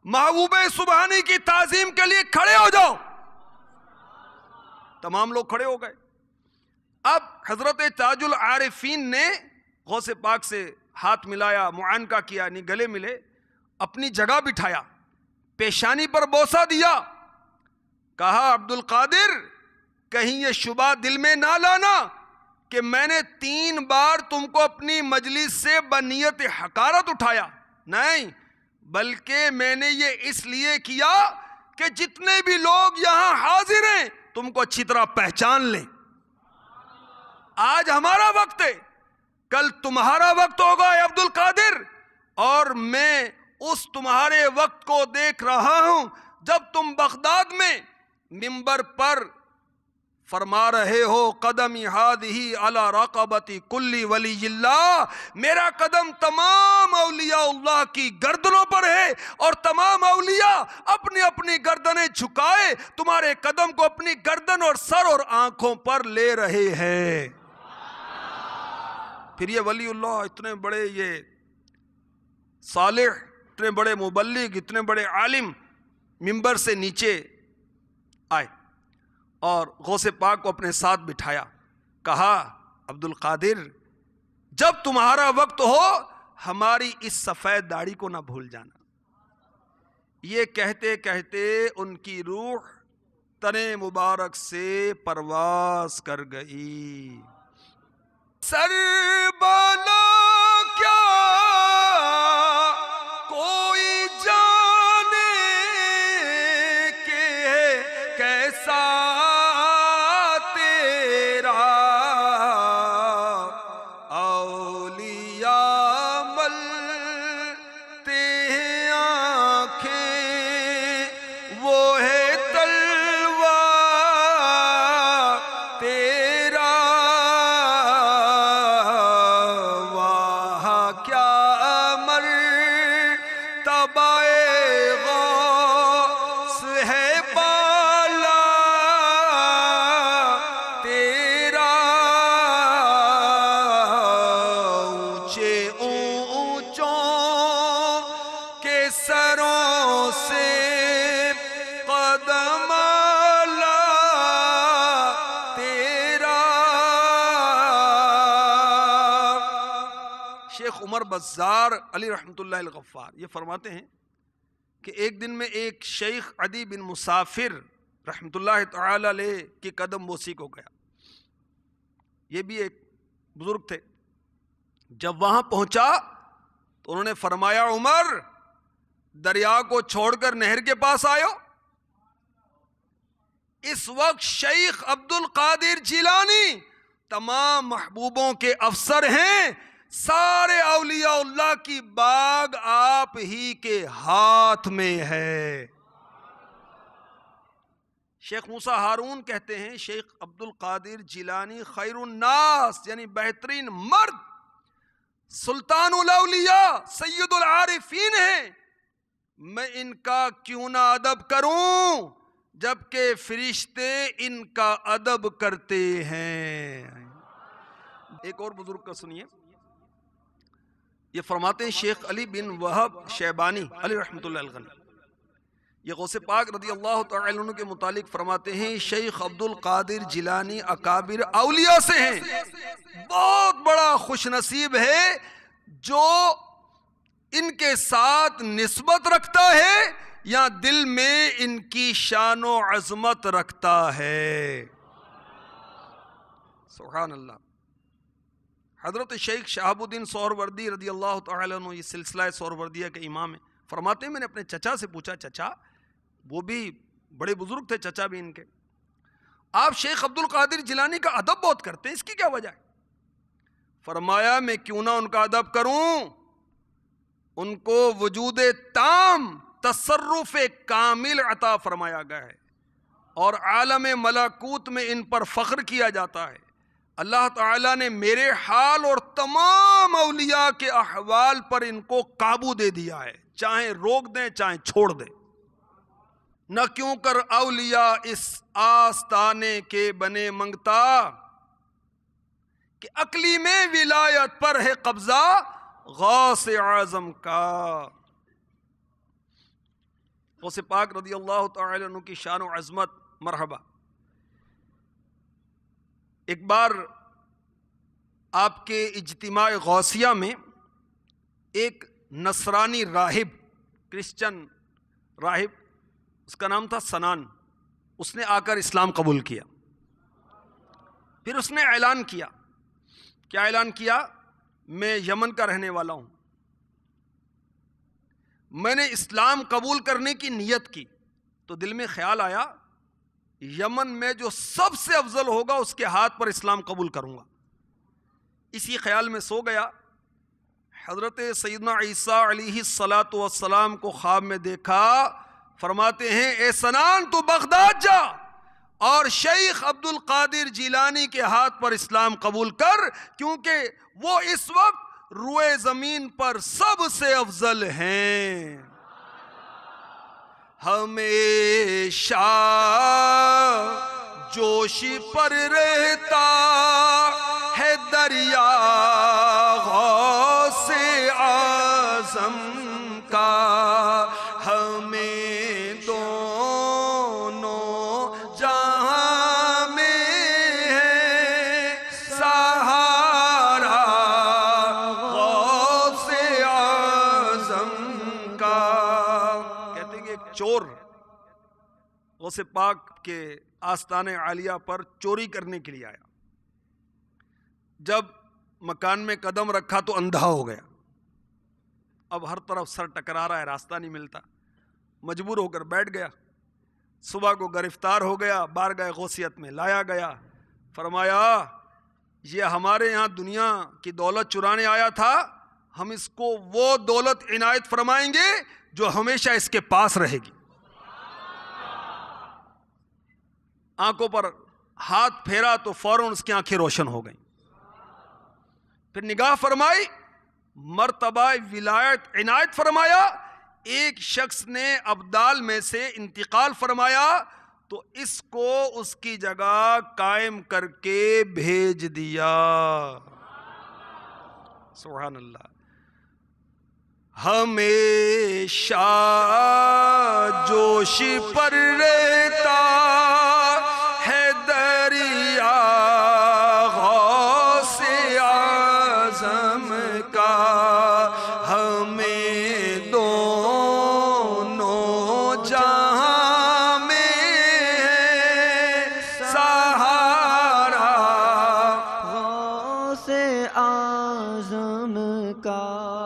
[SPEAKER 2] محبوب سبحانی کی تعظیم کے لیے کھڑے ہو جاؤ. تمام لوگ کھڑے ہو گئے. اب حضرت تاج العارفین نے غوث پاک سے ہاتھ ملایا، معانقہ کیا، یعنی گلے ملے، اپنی جگہ بٹھایا، پیشانی پر بوسہ دیا، کہا عبد القادر کہیں یہ شبہ دل میں نہ لانا کہ میں نے 3 بار تم کو اپنی مجلس سے بنیت حقارت اٹھایا. نہیں، بلکہ میں نے یہ اس لیے کیا کہ جتنے بھی لوگ یہاں حاضر ہیں تم کو اچھی طرح پہچان لیں. آج ہمارا وقت ہے، کل تمہارا وقت ہوگا اے عبد القادر، اور میں اس تمہارے وقت کو دیکھ رہا ہوں جب تم بغداد میں منبر پر فرما رہے ہو قدمی ہادہی علی رقبتی کلی ولی اللہ، میرا قدم تمام اولیاء اللہ کی گردنوں پر ہے اور تمام اولیاء اپنی اپنی گردنیں جھکائے تمہارے قدم کو اپنی گردن اور سر اور آنکھوں پر لے رہے ہیں. پھر یہ ولی اللہ اتنے بڑے، یہ صالح، اتنے بڑے مبلغ، اتنے بڑے عالم منبر سے نیچے آئے اور غوث پاک کو اپنے ساتھ بٹھایا. کہا عبد القادر جب تمہارا وقت ہو ہماری اس سفید داڑھی کو نہ بھول جانا. یہ کہتے کہتے ان کی روح تن مبارک سے پرواز کر گئی. سر بالا کیا کوئی جانے کہ کیسا تیرا اولیاء ملتے ہیں آنکھیں وہ ہے تلوار تیرا واہ کیا مرتبہ غوث ہے بالا تیرا اونچے اونچوں کے سروں سے قدم اعلیٰ تیرا. شیخ عمر بزار علی رحمۃ اللہ الغفار یہ فرماتے ہیں کہ ایک دن میں ایک شیخ عدی بن مسافر رحمۃ اللہ تعالی علیہ کی قدم بوسی کو گیا. یہ بھی ایک بزرگ تھے. جب وہاں پہنچا تو انہوں نے فرمایا عمر دریا کو چھوڑ کر نہر کے پاس آئے ہو. اس وقت شیخ عبد القادر جیلانی تمام محبوبوں کے افسر ہیں. سارے اولیاء اللہ کی باغ آپ ہی کے ہاتھ میں ہے. شیخ موسیٰ ہارون کہتے ہیں شیخ عبد القادر جیلانی خیر الناس یعنی بہترین مرد سلطان الاولیاء سید العارفین ہیں. میں ان کا کیوں نہ ادب کروں جبکہ فرشتے ان کا ادب کرتے ہیں. ایک اور بزرگ کا سنیے. یہ فرماتے ہیں شیخ علی بن وہب شیبانی علی رحمۃ اللہ الغنی یہ غوث پاک رضی اللہ تعالی عنہ کے متعلق فرماتے ہیں شیخ عبد القادر جیلانی اکابر اولیاء سے ہیں. بہت بڑا خوش نصیب ہے جو ان کے ساتھ نسبت رکھتا ہے یا دل میں ان کی شان و عظمت رکھتا ہے. سبحان اللہ. حضرت شیخ شہاب الدین سہروردی رضی اللہ تعالی عنہ یہ سلسلہ سہروردیہ کے امام ہیں. فرماتے ہیں میں نے اپنے چچا سے پوچھا چچا وہ بھی بڑے بزرگ تھے چچا بھی ان کے آپ شیخ عبد القادر جیلانی کا ادب بہت کرتے ہیں اس کی کیا وجہ ہے؟ فرمایا میں کیوں نہ ان کا ادب کروں. ان کو وجود تام تصرف کامل عطا فرمایا گیا ہے اور عالم ملکوت میں ان پر فخر کیا جاتا ہے. اللہ تعالیٰ نے میرے حال اور تمام اولیاء کے احوال پر ان کو قابو دے دیا ہے چاہے روک دیں چاہے چھوڑ دیں. نہ کیوں کر اولیاء اس آستانے کے بنے منگتا کہ عقلی میں ولایت پر ہے قبضہ غوث اعظم کا. غوث پاک رضی اللہ تعالی عنہ کی شان و عظمت مرحبا. ایک بار آپ کے اجتماع غوثیہ میں ایک نصرانی راہب کرسچن راہب اس کا نام تھا سنان اس نے آ کر اسلام قبول کیا. پھر اس نے اعلان کیا. کیا اعلان کیا؟ میں یمن کا رہنے والا ہوں. میں نے اسلام قبول کرنے کی نیت کی تو دل میں خیال آیا یمن میں جو سب سے افضل ہوگا اس کے ہاتھ پر اسلام قبول کروں گا. اسی خیال میں سو گیا. حضرت سیدنا عیسیٰ علیہ الصلاۃ والسلام کو خواب میں دیکھا. فرماتے ہیں اے سنان تو بغداد جا اور شیخ عبد القادر جیلانی کے ہاتھ پر اسلام قبول کر کیونکہ وہ اس وقت روئے زمین پر سب سے افضل ہیں. ہمیشہ جوش پر رہتا ہے دریا غوث اعظم کا. ہمیں دونوں چور غوث پاک کے آستانِ عالیہ پر چوری کرنے کے لیے آیا. جب مکان میں قدم رکھا تو اندھا ہو گیا. اب ہر طرف سر ٹکرا رہا ہے, راستہ نہیں ملتا, مجبور ہو کر بیٹھ گیا. صبح کو گرفتار ہو گیا, بارگاہ غوثیت میں لایا گیا. فرمایا یہ ہمارے یہاں دنیا کی دولت چرانے آیا تھا, ہم اس کو وہ دولت عنایت فرمائیں گے جو ہمیشہ اس کے پاس رہے گی. آنکھوں پر ہاتھ پھیرا تو فوراً اس کی آنکھیں روشن ہو گئیں. پھر نگاہ فرمائی, مرتبہ ولایت عنایت فرمایا. ایک شخص نے ابدال میں سے انتقال فرمایا تو اس کو اس کی جگہ قائم کر کے بھیج دیا. سبحان اللہ. ہمیشہ جوش پر رہتا ہے دریا غوث اعظم کا, ہمیں دونوں جہاں میں ہے سہارا
[SPEAKER 1] غوث اعظم کا.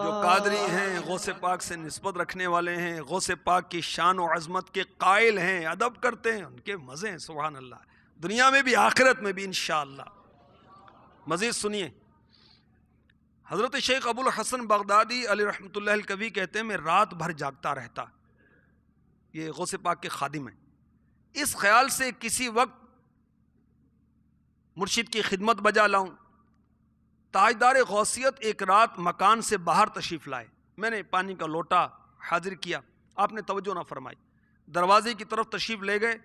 [SPEAKER 2] جو قادری ہیں, غوث پاک سے نسبت رکھنے والے ہیں, غوث پاک کی شان و عظمت کے قائل ہیں, ادب کرتے ہیں, ان کے مزے ہیں. سبحان اللہ. دنیا میں بھی آخرت میں بھی انشاءاللہ. مزید سنیے, حضرت شیخ ابو الحسن بغدادی علیہ رحمۃ اللہ الکوی کہتے ہیں میں رات بھر جاگتا رہتا. یہ غوث پاک کے خادم ہیں. اس خیال سے کسی وقت مرشد کی خدمت بجا لاؤں. تاجدار غوثیت ایک رات مکان سے باہر تشریف لائے. میں نے پانی کا لوٹا حاضر کیا, آپ نے توجہ نہ فرمائی. دروازے کی طرف تشریف لے گئے.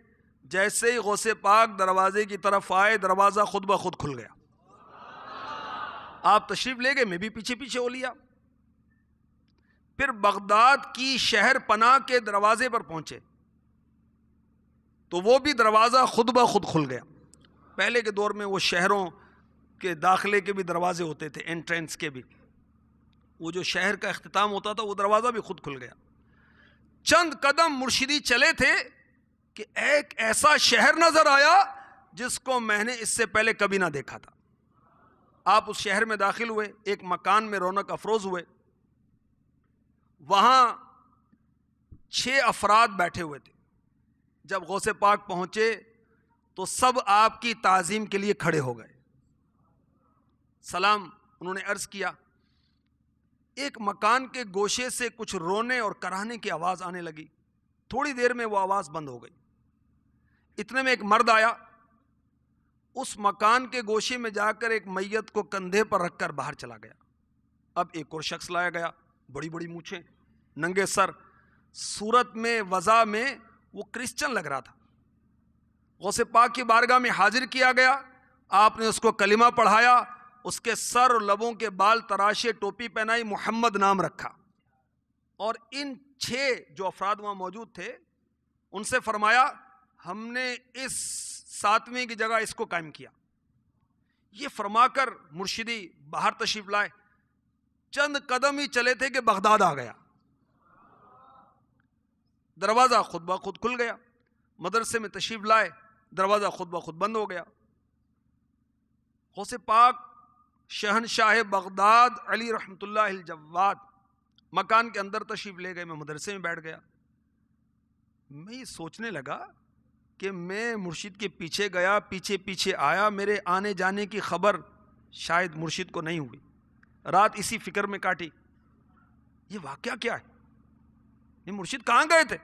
[SPEAKER 2] جیسے ہی غوث پاک دروازے کی طرف آئے, دروازہ خود بخود کھل گیا. آپ تشریف لے گئے, میں بھی پیچھے پیچھے ہو لیا. پھر بغداد کی شہر پناہ کے دروازے پر پہنچے تو وہ بھی دروازہ خود بخود کھل گیا. پہلے کے دور میں وہ شہروں کے داخلے کے بھی دروازے ہوتے تھے, انٹرنس کے بھی. وہ جو شہر کا اختتام ہوتا تھا وہ دروازہ بھی خود کھل گیا. چند قدم مرشدی چلے تھے کہ ایک ایسا شہر نظر آیا جس کو میں نے اس سے پہلے کبھی نہ دیکھا تھا. آپ اس شہر میں داخل ہوئے, ایک مکان میں رونق افروز ہوئے. وہاں 6 افراد بیٹھے ہوئے تھے. جب غوث پاک پہنچے تو سب آپ کی تعظیم کے لیے کھڑے ہو گئے. سلام انہوں نے عرض کیا. ایک مکان کے گوشے سے کچھ رونے اور کراہنے کی آواز آنے لگی. تھوڑی دیر میں وہ آواز بند ہو گئی. اتنے میں ایک مرد آیا. اس مکان کے گوشے میں جا کر ایک میت کو کندھے پر رکھ کر باہر چلا گیا. اب ایک اور شخص لایا گیا, بڑی بڑی مونچھیں, ننگے سر, صورت میں وضع میں وہ کرسچن لگ رہا تھا. غوث پاک کی بارگاہ میں حاضر کیا گیا. آپ نے اس کو کلمہ پڑھایا, اس کے سر اور لبوں کے بال تراشے, ٹوپی پہنائی, محمد نام رکھا. اور ان 6 جو افراد وہاں موجود تھے ان سے فرمایا ہم نے اس 7ویں کی جگہ اس کو قائم کیا. یہ فرما کر مرشدی باہر تشریف لائے. چند قدم ہی چلے تھے کہ بغداد آ گیا. دروازہ خود بخود کھل گیا. مدرسے میں تشریف لائے, دروازہ خود بخود بند ہو گیا. غوث پاک شہنشاہ بغداد علی رحمۃ اللہ الجواد مکان کے اندر تشریف لے گئے. میں مدرسے میں بیٹھ گیا. میں یہ سوچنے لگا کہ میں مرشد کے پیچھے گیا, پیچھے پیچھے آیا, میرے آنے جانے کی خبر شاید مرشد کو نہیں ہوئی. رات اسی فکر میں کاٹی, یہ واقعہ کیا ہے, یہ مرشد کہاں گئے تھے,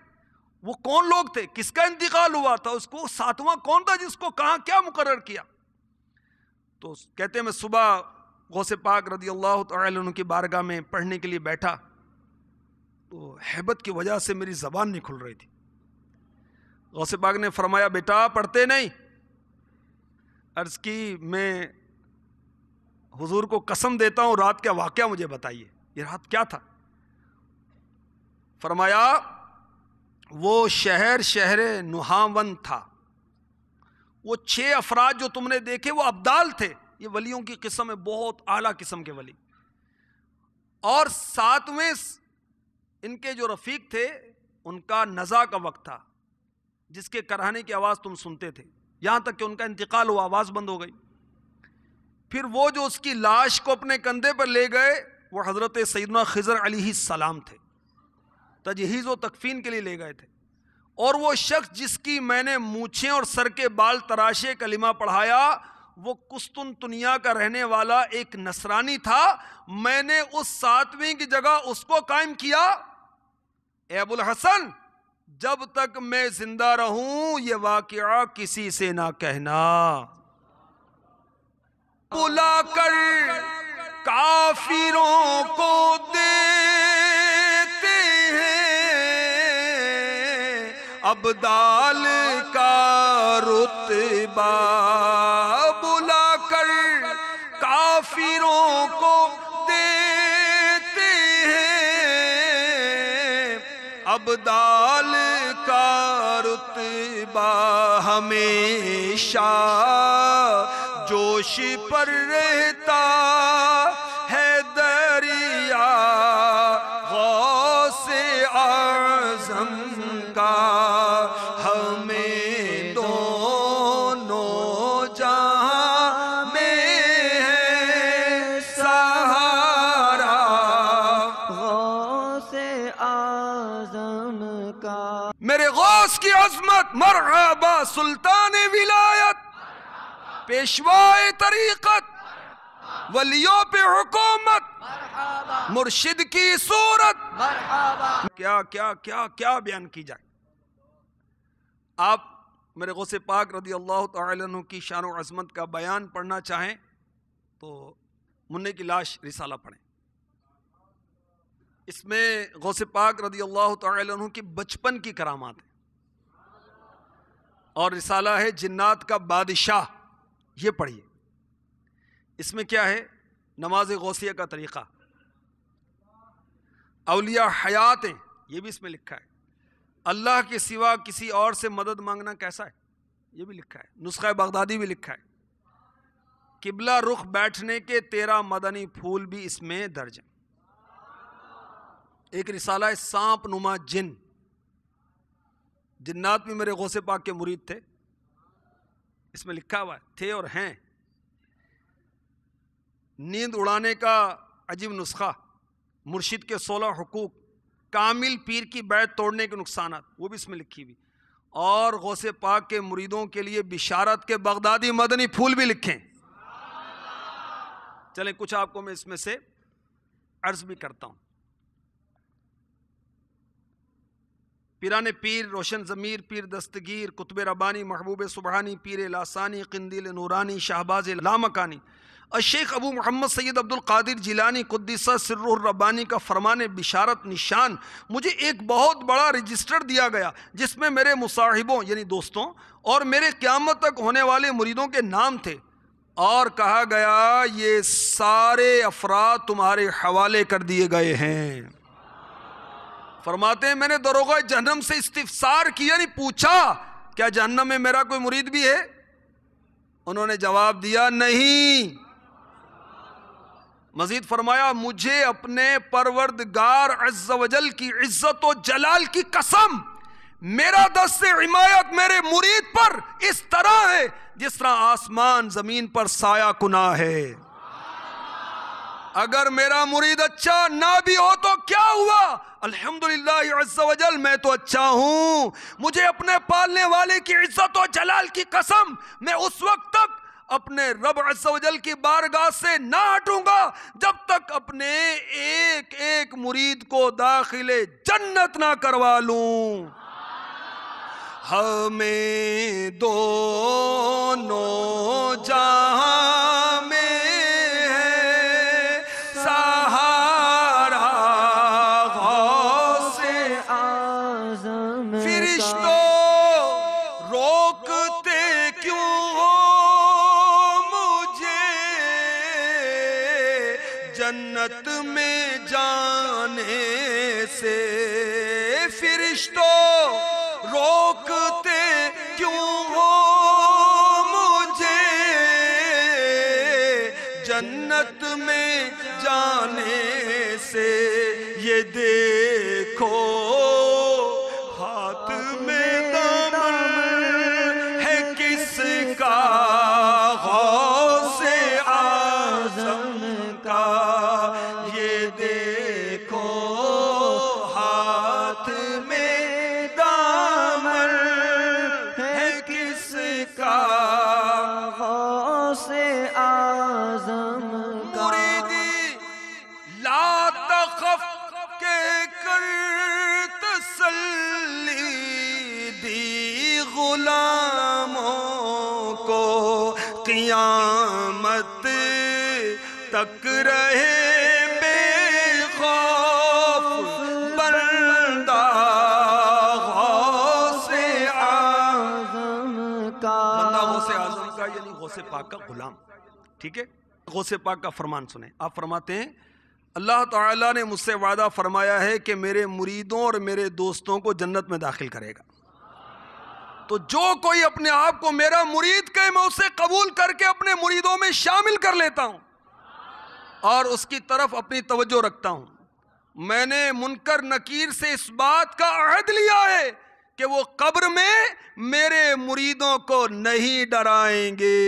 [SPEAKER 2] وہ کون لوگ تھے, کس کا انتقال ہوا تھا, اس کو 7واں کون تھا جس کو کہاں کیا مقرر کیا. تو کہتے ہیں میں صبح غوث پاک رضی اللہ تعالی عنہ کی بارگاہ میں پڑھنے کے لیے بیٹھا تو ہیبت کی وجہ سے میری زبان نہیں کھل رہی تھی. غوث پاک نے فرمایا بیٹا پڑھتے نہیں. عرض کی میں حضور کو قسم دیتا ہوں رات کا واقعہ مجھے بتائیے, یہ رات کیا تھا. فرمایا وہ شہر نہاون تھا. وہ 6 افراد جو تم نے دیکھے وہ ابدال تھے. یہ ولیوں کی قسم ہے, بہت اعلیٰ قسم کے ولی. اور 7ویں ان کے جو رفیق تھے ان کا نزا کا وقت تھا، جس کے کرہنے کی آواز تم سنتے تھے، یہاں تک کہ ان کا انتقال ہوا، آواز بند ہو گئی۔ پھر وہ جو اس کی لاش کو اپنے کندھے پر لے گئے وہ حضرت سیدنا خضر علیہ السلام تھے، تجہیز و تکفین کے لیے لے گئے تھے۔ اور وہ شخص جس کی میں نے مونچھیں اور سر کے بال تراشے کلمہ پڑھایا وہ قسطنطنیہ کا رہنے والا ایک نصرانی تھا، میں نے اس 7ویں کی جگہ اس کو قائم کیا۔ اے ابو الحسن، جب تک میں زندہ رہوں یہ واقعہ کسی سے نہ کہنا۔ بلا کر کافروں کو دیتے ہیں ابدال کا رتبہ، بلا کر کافروں کو دیتے ہیں ابدال کا رتبہ، ہمیشہ جوش پر رہتا ہے دریا غوث اعظم کا، ہمیں دونوں جہاں میں ہے سہارا
[SPEAKER 1] غوث اعظم کا۔
[SPEAKER 2] میرے غوث کی عظمت، مرحبا سلطان ولایت، پیشوائے طریقت، ولیوں پہ حکومت، مرشد کی صورت، کیا کیا کیا کیا بیان کی جائے۔ آپ میرے غوث پاک رضی اللہ تعالی عنہ کی شان و عظمت کا بیان پڑھنا چاہیں تو منع کی لاش رسالہ پڑھیں۔ اس میں غوث پاک رضی اللہ تعالی عنہ کی بچپن کی کرامات ہیں، اور رسالہ ہے جنات کا بادشاہ، یہ پڑھیے۔ اس میں کیا ہے؟ نماز غوثیہ کا طریقہ، اولیاء حیات ہیں، یہ بھی اس میں لکھا ہے۔ اللہ کے سوا کسی اور سے مدد مانگنا کیسا ہے، یہ بھی لکھا ہے۔ نسخہ بغدادی بھی لکھا ہے۔ قبلہ رخ بیٹھنے کے 13 مدنی پھول بھی اس میں درج ہیں۔ ایک رسالہ ہے سانپ نما جن، جنات بھی میرے غوث پاک کے مرید تھے، اس میں لکھا ہوا ہے، تھے اور ہیں۔ نیند اڑانے کا عجیب نسخہ، مرشد کے 16 حقوق، کامل پیر کی بیعت توڑنے کے نقصانات، وہ بھی اس میں لکھی ہوئی، اور غوث پاک کے مریدوں کے لیے بشارت کے بغدادی مدنی پھول بھی لکھیں۔ چلیں کچھ آپ کو میں اس میں سے عرض بھی کرتا ہوں۔ پیران پیر، روشن ضمیر، پیر دستگیر، قطب ربانی، محبوب سبحانی، پیر لاسانی، قندیل نورانی، شہباز لامکانی، الشیخ ابو محمد سید عبد القادر جیلانی قدس سرہ الربانی کا فرمان بشارت نشان، مجھے ایک بہت بڑا رجسٹر دیا گیا جس میں میرے مصاحبوں یعنی دوستوں اور میرے قیامت تک ہونے والے مریدوں کے نام تھے، اور کہا گیا یہ سارے افراد تمہارے حوالے کر دیے گئے ہیں۔ فرماتے ہیں میں نے دروغہ جہنم سے استفسار کیا، نہیں پوچھا کیا جہنم میں میرا کوئی مرید بھی ہے؟ انہوں نے جواب دیا نہیں۔ مزید فرمایا مجھے اپنے پروردگار عز و جل کی عزت و جلال کی قسم، میرا دست حمایت میرے مرید پر اس طرح ہے جس طرح آسمان زمین پر سایہ کنا ہے۔ اگر میرا مرید اچھا نہ بھی ہو تو کیا ہوا، الحمدللہ عز و جل میں تو اچھا ہوں۔ مجھے اپنے پالنے والے کی عزت و جلال کی قسم، میں اس وقت تک اپنے رب عز و جل کی بارگاہ سے نہ ہٹوں گا جب تک اپنے ایک ایک مرید کو داخل جنت نہ کروا لوں۔ ہمیں دونوں جہاں میں ہے سہارا غوث
[SPEAKER 1] اعظم کا۔
[SPEAKER 2] فرشتوں روکتے کیوں ہو مجھے جنت میں جانے سے، فرشتوں روکتے کیوں ہو مجھے جنت میں جانے سے، یہ دیکھو غوث اعظم کا، یہ دیکھو ہاتھ میں دامن ہے کس کا،
[SPEAKER 1] غوث اعظم کا،
[SPEAKER 2] مریدی لا تخف کے کر تسلی دی غلاموں کو، قیامت تک رہے بے خوف بندہ غوث
[SPEAKER 1] اعظم کا،
[SPEAKER 2] بندہ غوث اعظم کا یعنی غوث پاک کا غلام. ٹھیک ہے، غوث پاک کا فرمان سنیں. آپ فرماتے ہیں اللہ تعالیٰ نے مجھ سے وعدہ فرمایا ہے کہ میرے مریدوں اور میرے دوستوں کو جنت میں داخل کرے گا. تو جو کوئی اپنے آپ کو میرا مرید کہے میں اسے قبول کر کے اپنے مریدوں میں شامل کر لیتا ہوں اور اس کی طرف اپنی توجہ رکھتا ہوں. میں نے منکر نکیر سے اس بات کا عہد لیا ہے کہ وہ قبر میں میرے مریدوں کو نہیں ڈرائیں گے.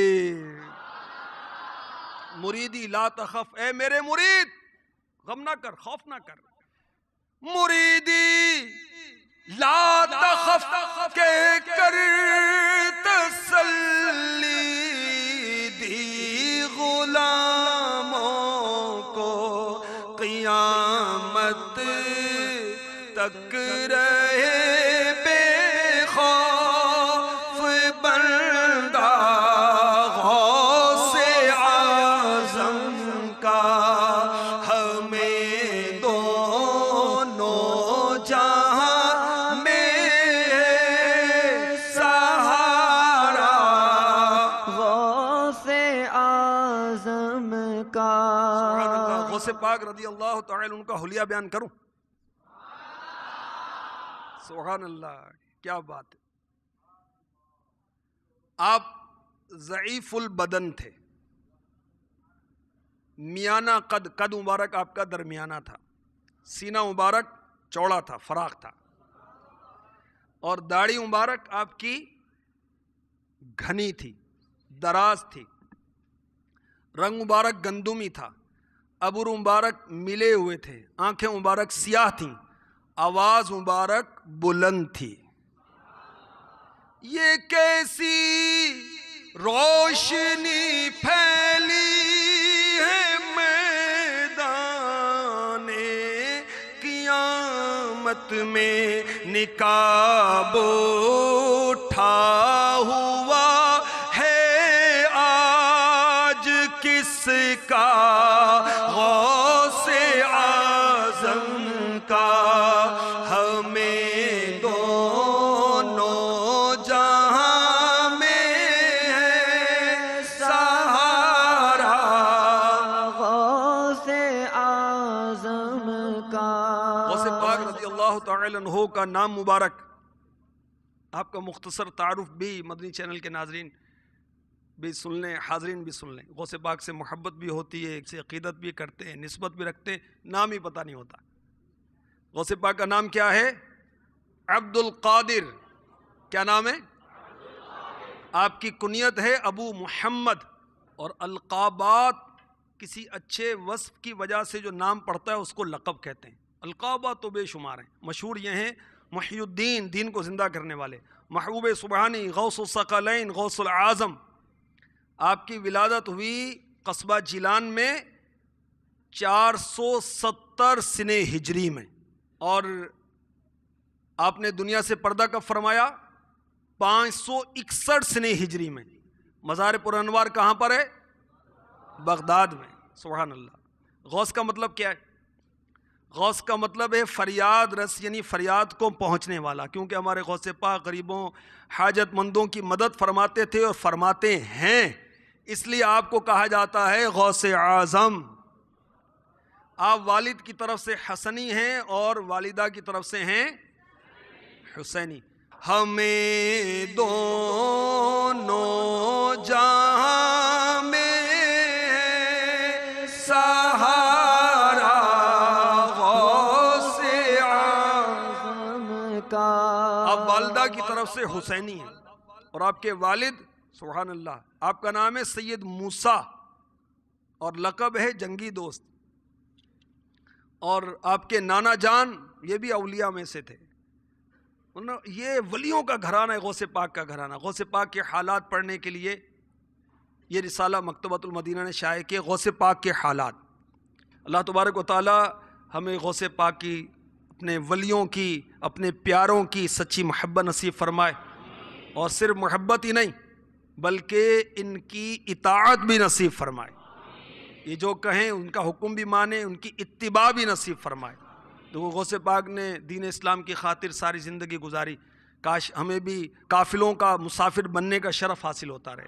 [SPEAKER 2] مریدی لا تخف، اے میرے مرید غم نہ کر، خوف نہ کر. مریدی لا تخف کے کر تسلی دی غلاموں کو، قیامت تک رہے بے خوف بندہ غوث اعظم کا، ہمیں دونوں جہاں میں ہے سہارا
[SPEAKER 1] غوث اعظم کا.
[SPEAKER 2] سبحان اللہ. غوث پاک رضی اللہ تعالی ان کا حلیہ بیان کروں؟ سبحان اللہ، کیا بات ہے. آپ ضعیف البدن تھے، میانہ قد مبارک آپ کا درمیانہ تھا، سینہ مبارک چوڑا تھا، فراخ تھا، اور داڑھی مبارک آپ کی گھنی تھی، دراز تھی، رنگ مبارک گندمی تھا، ابرو مبارک ملے ہوئے تھے، آنکھیں مبارک سیاہ تھیں، آواز مبارک بلند تھی. یہ کیسی روشنی پھیلی ہے میدان قیامت میں، نقاب اٹھا ہوا ہے آج کس کا، غوث اعظم کا، ہمیں دونوں جہاں میں ہے سہارا
[SPEAKER 1] غوث اعظم کا.
[SPEAKER 2] غوث پاک رضی اللہ تعالی عنہ کا نام مبارک، آپ کا مختصر تعارف بھی مدنی چینل کے ناظرین بھی سن لیں، حاضرین بھی سن لیں. غوث پاک سے محبت بھی ہوتی ہے، سے عقیدت بھی کرتے ہیں، نسبت بھی رکھتے ہیں، نام ہی پتہ نہیں ہوتا. غوث پاک کا نام کیا ہے؟ عبد القادر. کیا نام ہے؟ آپ کی کنیت ہے ابو محمد، اور القابات کسی اچھے وصف کی وجہ سے جو نام پڑتا ہے اس کو لقب کہتے ہیں. القابات تو بے شمار ہیں، مشہور یہ ہیں محی الدین، دین کو زندہ کرنے والے، محبوب سبحانی، غوث الثقلین، غوث العظم. آپ کی ولادت ہوئی قصبہ جیلان میں 470 سنہ ہجری میں، اور آپ نے دنیا سے پردہ کب فرمایا؟ 561 سنہ ہجری میں. مزار پر انوار کہاں پر ہے؟ بغداد میں. سبحان اللہ. غوث کا مطلب کیا ہے؟ غوث کا مطلب ہے فریاد رس، یعنی فریاد کو پہنچنے والا، کیونکہ ہمارے غوث پاک غریبوں حاجت مندوں کی مدد فرماتے تھے اور فرماتے ہیں، اس لیے آپ کو کہا جاتا ہے غوث اعظم. آپ والد کی طرف سے حسنی ہیں اور والدہ کی طرف سے ہیں حسینی. ہمیں دونوں جہاں میں ہے سہارا غوث اعظم
[SPEAKER 1] کا.
[SPEAKER 2] آپ والدہ کی طرف سے حسینی ہیں اور آپ کے والد سبحان اللہ. آپ کا نام ہے سید موسیٰ اور لقب ہے جنگی دوست. اور آپ کے نانا جان یہ بھی اولیاء میں سے تھے. یہ ولیوں کا گھرانہ ہے، غوث پاک کا گھرانہ. غوث پاک کے حالات پڑھنے کے لیے یہ رسالہ مکتبۃ المدینہ نے شائع کیا، غوث پاک کے حالات. اللہ تبارک و تعالی ہمیں غوث پاک کی، اپنے ولیوں کی، اپنے پیاروں کی سچی محبت نصیب فرمائے، اور صرف محبت ہی نہیں بلکہ ان کی اطاعت بھی نصیب فرمائے. یہ جو کہیں ان کا حکم بھی مانے، ان کی اتباع بھی نصیب فرمائے. تو غوث پاک نے دین اسلام کی خاطر ساری زندگی گزاری. کاش ہمیں بھی قافلوں کا مسافر بننے کا شرف حاصل ہوتا رہے.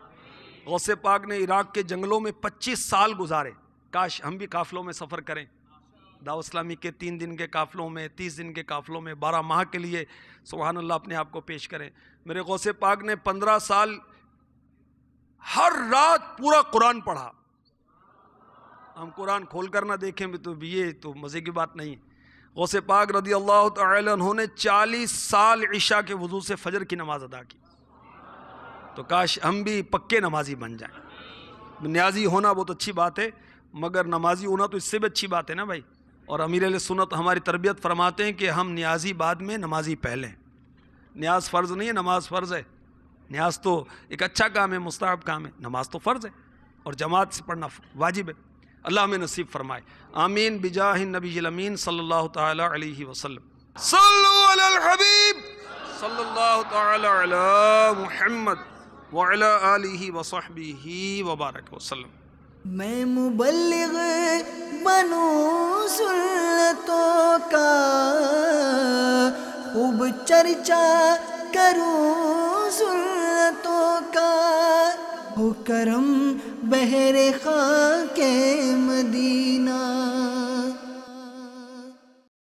[SPEAKER 2] غوث پاک نے عراق کے جنگلوں میں 25 سال گزارے. کاش ہم بھی قافلوں میں سفر کریں. دعوت اسلامی کے 3 دن کے قافلوں میں، 30 دن کے قافلوں میں، 12 ماہ کے لیے سبحان اللہ اپنے آپ کو پیش کریں. میرے غوث پاک نے 15 سال ہر رات پورا قرآن پڑھا. ہم قرآن کھول کر نہ دیکھیں بھی تو یہ تو مزے کی بات نہیں. غوث پاک رضی اللہ تعالی عنہ نے 40 سال عشاء کے وضو سے فجر کی نماز ادا کی. تو کاش ہم بھی پکے نمازی بن جائیں. نیازی ہونا بہت اچھی بات ہے، مگر نمازی ہونا تو اس سے بھی اچھی بات ہے نا بھائی. اور امیر اہل سنت ہماری تربیت فرماتے ہیں کہ ہم نیازی بعد میں، نمازی پہلے. نیاز فرض نہیں ہے، نماز فرض ہے. نیاز تو ایک اچھا کام ہے، مستحب کام ہے. نماز تو فرض ہے اور جماعت سے پڑھنا واجب ہے. اللہ ہمیں نصیب فرمائے. آمین بجاہ النبی الامین صلی اللہ تعالی علیہ وسلم. صلو علی الحبیب صلی اللہ تعالی علی محمد وعلی آلہ وصحبہ وبارک وسلم.
[SPEAKER 3] میں مبلغ بنوں سنتوں کا، خوب چرچا کروں سنتوں کا. ہو کرم بہر خاک مدینہ.